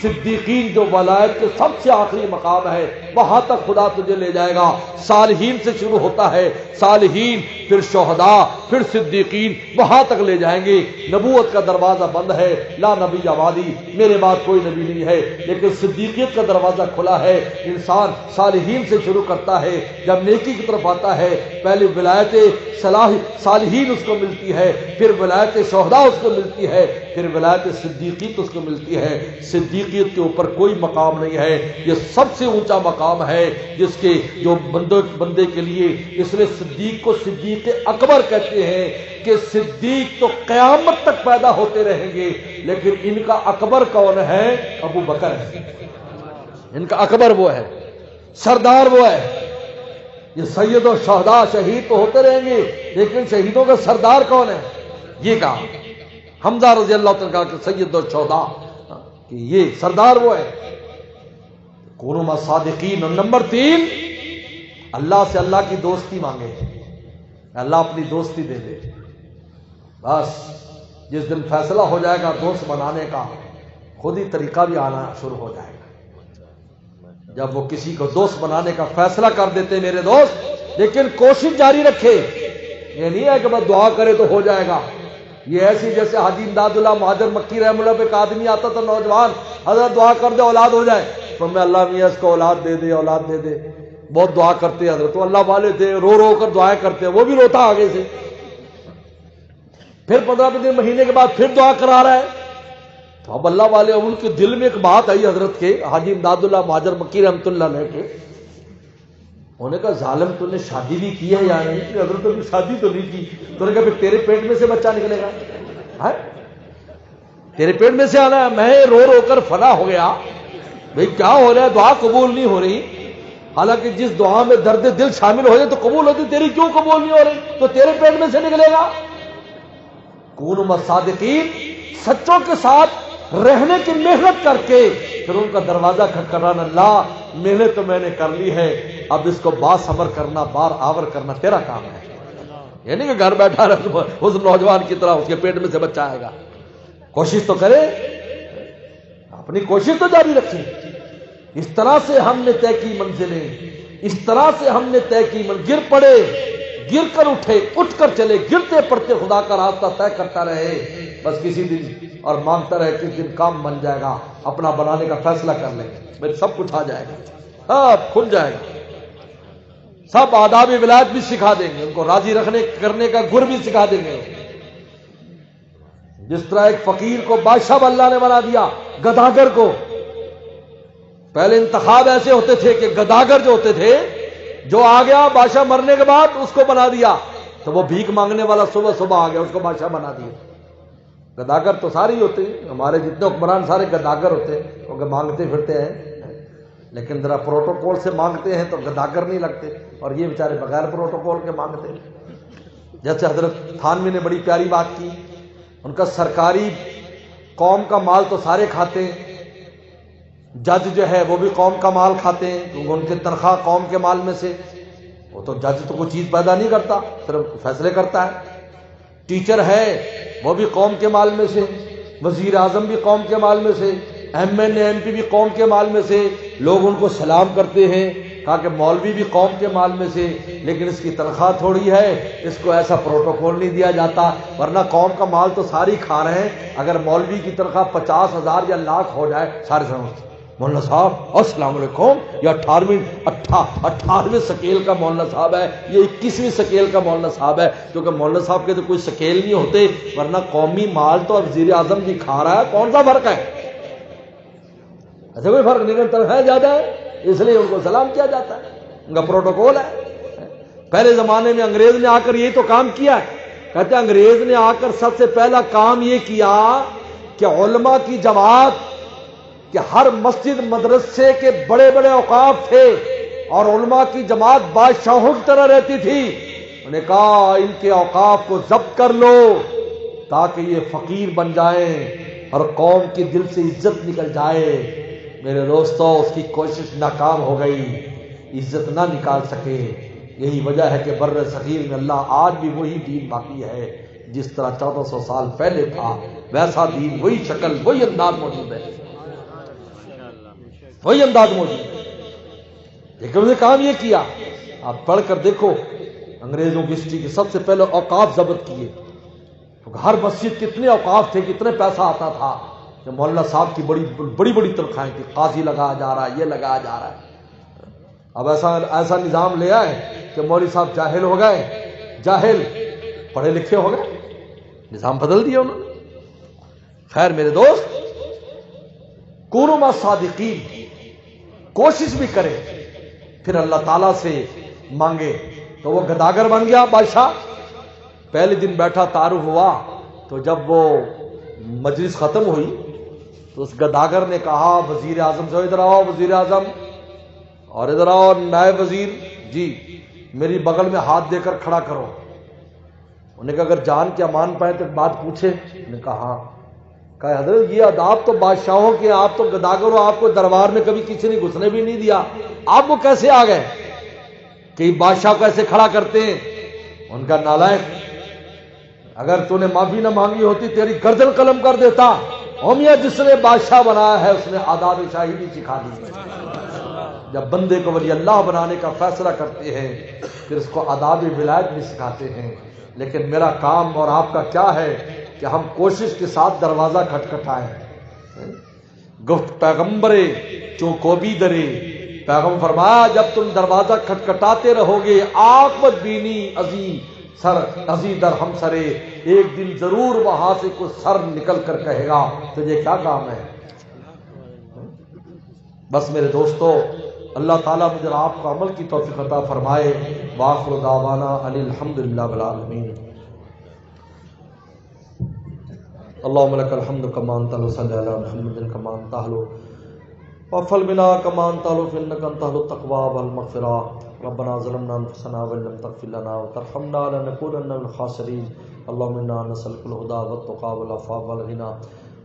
صدیقین جو ولایت کے سب سے آخری مقام ہے وہاں تک خدا تجھے لے جائے گا. صالحین سے شروع ہوتا ہے، صالحین پھر شہداء پھر صدیقین، وہاں تک لے جائیں گے. نبوت کا دروازہ بند ہے، لا نبی بعدی، میرے بعد کوئی نبی نہیں ہے، لیکن صدیقیت کا دروازہ کھلا ہے. انسان صالحین سے شروع کرتا ہے، جب نیکی کی طرف آتا ہے پہلے ولایت صالحین اس کو ملتی ہے، پھر ولایت شہداء اس کو ملتی ہے، پھر ولایت صدیقیت اس کو ملتی ہے. صدیقیت کے اوپر کوئی مقام نہیں ہے، یہ سب سے اونچا مقام ہے جس کے جو بندے کے لیے، اس لیے صدیق کو صدیق اکبر کہتے ہیں کہ صدیق تو قیامت تک پیدا ہوتے رہیں گے، لیکن ان کا اکبر کون ہے؟ ابو بکر ہے. ان کا اکبر وہ ہے، سردار وہ ہے. یہ سید و شہداء شہید تو ہوتے رہیں گے، لیکن شہیدوں کا سردار کون ہے؟ یہ کہا حمزہ رضی اللہ تعالیٰ کہ سید و شہداء، کہ یہ سردار وہ ہے. کونوا مع الصادقین. اور نمبر 3، اللہ سے اللہ کی دوستی مانگے، اللہ اپنی دوستی دے دے. بس جس دن فیصلہ ہو جائے گا دوست بنانے کا، خود ہی طریقہ بھی آنا شروع ہو جائے گا. جب وہ کسی کو دوست بنانے کا فیصلہ کر دیتے میرے دوست، لیکن کوشش جاری رکھے. یہ نہیں ہے کہ بس دعا کرے تو ہو جائے گا. یہ ایسی جیسے حاجی امداد اللہ مہاجر مکی رحمہ اللہ پہ ایک آدمی آتا تھا نوجوان، حضرت دعا کر دے اولاد ہو جائے. تو میں اللہ میاں اس کو اولاد دے دے، اولاد دے دے. بہت دعا کرتے حضرت، تو اللہ والے تھے، رو رو کر دعائیں کرتے، وہ بھی روتا آگے سے. پھر 15 دن مہینے کے بعد پھر دعا کرا رہا ہے. تو اب اللہ والے ان کے دل میں ایک بات آئی حضرت کے، حاجی امداد اللہ مہاجر مکی رحمۃ اللہ علیہ کے. انہوں نے کہا ظالم تو نے شادی بھی کی ہے یا نہیں؟ حضرت نے شادی تو نہیں کی. تو نے کہا پھر تیرے پیٹ میں سے بچہ نکلے گا، تیرے پیٹ میں سے آنا ہے. میں رو رو کر فنا ہو گیا، بھئی کیا ہو رہا ہے؟ دعا قبول نہیں ہو رہی. حالانکہ جس دعا میں درد دل شامل ہو جائے تو قبول ہوتی، تیری کیوں قبول نہیں ہو رہی؟ تو تیرے پیٹ میں سے نکلے گا. کونوا مع الصادقین، سچوں کے ساتھ رہنے کی محنت کر کے پھر ان کا دروازہ کھٹکھٹانا. اللہ محنت تو میں نے کر لی ہے، اب اس کو باصبر کرنا، بار آور کرنا تیرا کام ہے. یعنی کہ گھر بیٹھا رہا اس نوجوان کی طرح اس کے پیٹ میں سے بچہ آئے گا. کوشش تو کرے، اپنی کوشش تو جاری رکھیں. اس طرح سے ہم نے طے کی منزلیں، اس طرح سے ہم نے طے کی گر پڑے، گر کر اٹھے، اٹھ کر چلے، گرتے پڑتے خدا کا راستہ طے کرتا رہے. بس کسی دن اور مانگتا رہے، کس دن کام بن جائے گا، اپنا بنانے کا فیصلہ کر لیں گے، پھر سب کچھ آ جائے گا، سب کھل جائے گا. سب آداب ولایت بھی سکھا دیں گے، ان کو راضی رکھنے کرنے کا گر بھی سکھا دیں گے. جس طرح ایک فقیر کو بادشاہ اللہ نے بنا دیا، گداگر کو. پہلے انتخاب ایسے ہوتے تھے کہ گداگر جو ہوتے تھے، جو آ گیا بادشاہ مرنے کے بعد اس کو بنا دیا. تو وہ بھیک مانگنے والا صبح صبح آ گیا، اس کو بادشاہ بنا دیا. گداگر تو سارے ہی ہوتے ہیں، ہمارے جتنے حکمران سارے گداگر ہوتے ہیں، کیونکہ مانگتے پھرتے ہیں. لیکن ذرا پروٹوکول سے مانگتے ہیں تو گداگر نہیں لگتے، اور یہ بیچارے بغیر پروٹوکول کے مانگتے ہیں. جیسے حضرت تھانوی نے بڑی پیاری بات کی، ان کا سرکاری قوم کا مال تو سارے کھاتے ہیں، جج جو ہے وہ بھی قوم کا مال کھاتے ہیں، کیونکہ ان کی تنخواہ قوم کے مال میں سے. وہ تو جج تو کوئی چیز پیدا نہیں کرتا، صرف فیصلے کرتا ہے. ٹیچر ہے وہ بھی قوم کے مال میں سے، وزیر اعظم بھی قوم کے مال میں سے، M N A M P بھی قوم کے مال میں سے. لوگ ان کو سلام کرتے ہیں، کہا کہ مولوی بھی قوم کے مال میں سے، لیکن اس کی تنخواہ تھوڑی ہے، اس کو ایسا پروٹوکول نہیں دیا جاتا. ورنہ قوم کا مال تو ساری کھا رہے ہیں. اگر مولوی کی تنخواہ 50,000 یا لاکھ ہو جائے، سارے سمجھتے مولانا صاحب السلام علیکم، یہ 18ویں سکیل کا مولانا صاحب ہے، یہ 21ویں سکیل کا مولانا صاحب ہے. کیونکہ مولانا صاحب کے تو کوئی سکیل نہیں ہوتے، ورنہ قومی مال تو وزیر اعظم بھی کھا رہا ہے، کون سا فرق ہے؟ ایسا کوئی فرق نہیں، تنخواہ زیادہ ہے اس لیے ان کو سلام کیا جاتا ہے، ان کا پروٹوکول ہے. پہلے زمانے میں انگریز نے آ کر یہی تو کام کیا ہے. کہتے ہیں انگریز نے آ کر سب سے پہلا کام یہ کیا کہ علماء کی جماعت، کہ ہر مسجد مدرسے کے بڑے بڑے اوقاف تھے اور علماء کی جماعت بادشاہوں کی طرح رہتی تھی. انہوں نے کہا ان کے اوقاف کو ضبط کر لو تاکہ یہ فقیر بن جائیں اور قوم کے دل سے عزت نکل جائے. میرے دوستو اس کی کوشش ناکام ہو گئی، عزت نہ نکال سکے. یہی وجہ ہے کہ بر صغیر میں اللہ آج بھی وہی دین باقی ہے جس طرح 1400 سال پہلے تھا، ویسا دین، وہی شکل، وہی انداز موجود ہے، وہی انداز موجود ہے. لیکن انہوں نے کام یہ کیا، آپ پڑھ کر دیکھو انگریزوں کی ہسٹری کے سب سے پہلے اوقاف ضبط کیے. ہر مسجد کتنے اوقاف تھے، کتنے پیسہ آتا تھا کہ مولانا صاحب کی بڑی بڑی تنخواہیں تھی، قاضی لگایا جا رہا ہے، یہ لگایا جا رہا ہے. اب ایسا نظام لے آئے کہ مولوی صاحب جاہل ہو گئے، جاہل پڑھے لکھے ہو گئے، نظام بدل دیا انہوں نے. خیر میرے دوست، کونوا مع صادقین، کوشش بھی کرے پھر اللہ تعالیٰ سے مانگے. تو وہ گداگر بن گیا بادشاہ. پہلے دن بیٹھا، تعارف ہوا، تو جب وہ مجلس ختم ہوئی تو اس گداگر نے کہا وزیر اعظم سے، ادھر آؤ وزیر اعظم، اور ادھر آؤ نائب وزیر جی، میری بغل میں ہاتھ دے کر کھڑا کرو. انہوں نے کہا اگر جان کے امان پائے تو بات پوچھے. انہوں نے کہا ہاں. کہا حضرت یہ آداب تو بادشاہوں کے، آپ تو گداگر ہو، آپ کو دربار میں کبھی کسی نے گھسنے بھی نہیں دیا، آپ وہ کیسے آ گئے کہ بادشاہ کو ایسے کھڑا کرتے ہیں؟ ان کا نالائق، اگر تو نے معافی نہ مانگی ہوتی تیری گردن قلم کر دیتا. میاں جس نے بادشاہ بنایا ہے اس نے آداب شاہی بھی سکھا دی. جب بندے کو ولی اللہ بنانے کا فیصلہ کرتے ہیں پھر اس کو آداب ولایت بھی سکھاتے ہیں. لیکن میرا کام اور آپ کا کیا ہے کہ ہم کوشش کے ساتھ دروازہ کھٹکھٹائیں. گفت پیغمبرے چوں کو بھی درے، پیغمبر فرمایا جب تم دروازہ کھٹکھٹاتے رہو گے، عاقبت بینی ازی در ہم سرے، ایک دن ضرور وہاں سے کوئی سر نکل کر کہے گا تجھے کیا کام ہے. بس میرے دوستو، اللہ تعالیٰ مجھے آپ کو عمل کی توفیق عطا فرمائے. وآخر دعوانا ان الحمدللہ رب العالمین. اللهم لك الحمد كما انت صلی علی محمد كما انت اهل وافعل بنا كما انت اهل فانك انت اهل التقوى والمغفرة. ربنا ظلمنا انفسنا وان لم تغفر لنا وترحمنا لنكونن من الخاسرين. اللهم انا نسألك الهدى والتقى والعفاف والغنى.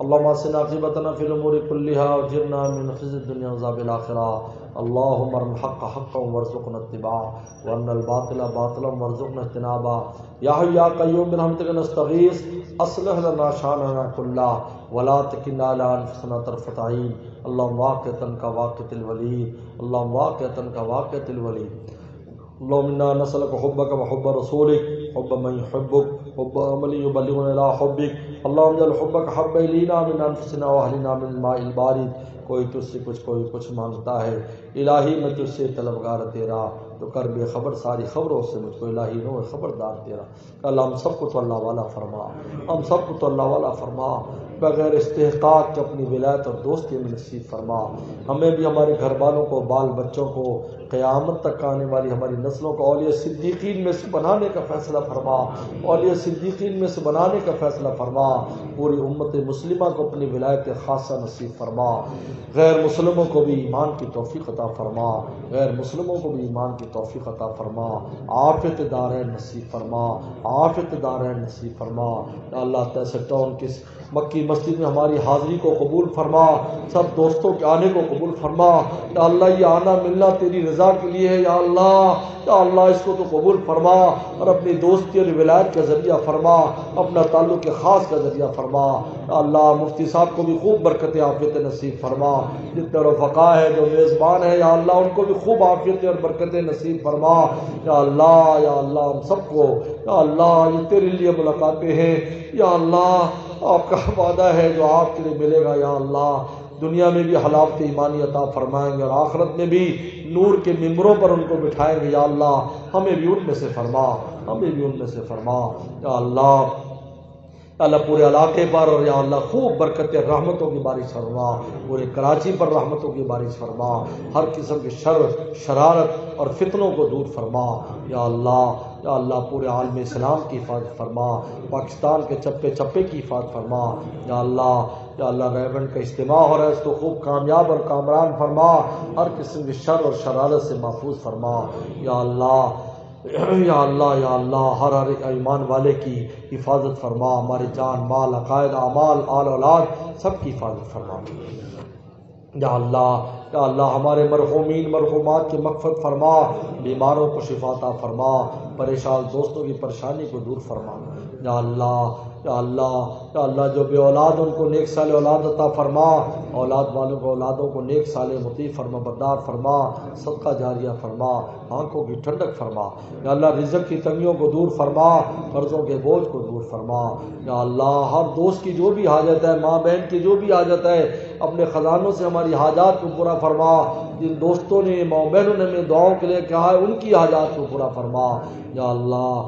اللهم اصلح عاقبتنا في الامور كلها واجرنا من خزي الدنيا وعذاب الاخره. اللهم ارنا الحق حقا وارزقنا اتباعه وارنا الباطل باطلا وارزقنا اجتنابه. يا حي يا قيوم برحمتك نستغيث اصلح لنا شاننا كله ولا تكلنا على انفسنا طرفة عين. اللهم واقعة كواقعة الوليد، اللهم واقعة كواقعة الوليد. اللهم انا نسألك حبك وحب رسولك، حب من يحبك، حب عمل يبلغنا الى حبك. اللهم اجعل حبك حب الينا من انفسنا واهلنا من الماء البارد. کوئی تجھ سے کچھ، کوئی کچھ مانگتا ہے، الہی میں تجھ سے طلبگار تیرا، تو کر بے خبر ساری خبروں سے مجھ کو الہی نو خبردار تیرا. اللہ ہم سب کو تو اللہ والا فرما، ہم سب کو تو اللہ والا فرما، بغیر استحقاق کے اپنی ولایت اور دوستی میں نصیب فرما. ہمیں بھی، ہمارے گھر والوں کو، بال بچوں کو، قیامت تک آنے والی ہماری نسلوں کو اولیاء صدیقین میں سے بنانے کا فیصلہ فرما، اولیاء صدیقین میں سے بنانے کا فیصلہ فرما. پوری امت مسلمہ کو اپنی ولایت خاصہ نصیب فرما. غیر مسلموں کو بھی ایمان کی توفیق عطا فرما، غیر مسلموں کو بھی ایمان کی توفیق عطا فرما. عافیت دارین نصیب فرما، عافیت دارین نصیب فرما. اللہ تیسے ٹاؤن کی مکی مسجد میں ہماری حاضری کو قبول فرما، سب دوستوں کے آنے کو قبول فرما. یا اللہ یہ آنا ملنا تیری رضا کے لیے ہے. یا اللہ اس کو تو قبول فرما اور اپنی دوستی اور ولایت کا ذریعہ فرما، اپنا تعلق خاص کا ذریعہ فرما. یا اللہ مفتی صاحب کو بھی خوب برکت عافیت نصیب فرما. جتنے رفقا ہے جو میزبان ہے، یا اللہ ان کو بھی خوب عافیت اور برکت نصیب فرما. یا اللہ ہم سب کو، یا اللہ یہ تیرے لیے ملاقاتیں ہیں. یا اللہ آپ کا وعدہ ہے جو آپ کے لیے ملے گا. یا اللہ دنیا میں بھی حلاوت ایمانی عطا فرمائیں گے اور آخرت میں بھی نور کے ممبروں پر ان کو بٹھائیں گے. یا اللہ ہمیں بھی ان میں سے فرما، ہمیں بھی ان میں سے فرما. یا اللہ اللہ پورے علاقے پر، اور یا اللہ خوب برکت رحمتوں کی بارش فرما، پورے کراچی پر رحمتوں کی بارش فرما، ہر قسم کے شر، شرارت اور فتنوں کو دور فرما یا اللہ۔ یا اللہ پورے عالم اسلام کی حفاظت فرما، پاکستان کے چپے چپے کی حفاظت فرما یا اللہ۔ یا اللہ ریونڈ کا اجتماع ہو رہا ہے، اس کو خوب کامیاب اور کامران فرما، ہر قسم کے شر اور شرارت سے محفوظ فرما یا اللہ۔ یا اللہ یا اللہ ہر ایک ایمان والے کی حفاظت فرما، ہمارے جان مال عقائد اعمال آل اولاد سب کی حفاظت فرما یا اللہ۔ یا اللہ ہمارے مرحومین مرحومات کی مغفرت فرما، بیماروں کو شفا عطا فرما، پریشان دوستوں کی پریشانی کو دور فرما یا اللہ۔ یا اللہ یا اللہ جو بے اولاد ان کو نیک صالح اولاد عطا فرما، اولاد والوں کو اولادوں کو نیک صالح مطیع فرما بردار فرما، صدقہ جاریہ فرما، آنکھوں کی ٹھنڈک فرما یا اللہ۔ رزق کی تنگیوں کو دور فرما، قرضوں کے بوجھ کو دور فرما یا اللہ۔ ہر دوست کی جو بھی حاجت ہے، ماں بہن کی جو بھی حاجت ہے، اپنے خزانوں سے ہماری حاجات کو پورا فرما۔ جن دوستوں نے ماں بہنوں نے ہمیں دعاؤں کے لیے کہا ہے، ان کی حاجات کو پورا فرما یا اللہ۔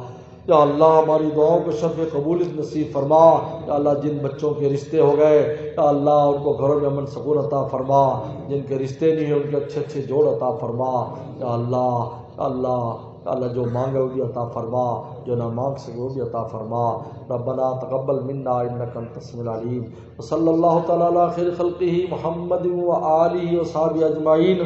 یا اللہ ہماری دعاؤں کو شفع قبولیت نصیب فرما یا اللہ۔ جن بچوں کے رشتے ہو گئے یا اللہ، ان کو گھروں میں امن سکون عطا فرما، جن کے رشتے نہیں ہیں ان کے اچھے اچھے جوڑ عطا فرما یا اللہ۔ یا اللہ یا اللہ جو مانگے وہ بھی عطا فرما، جو نہ مانگ سکے وہ بھی عطا فرما۔ ربنا تقبل منا انک انت السمیع العلیم، وصلی اللہ تعالی علی خیر خلقہ محمد و آلہ و صحبہ اجمعین۔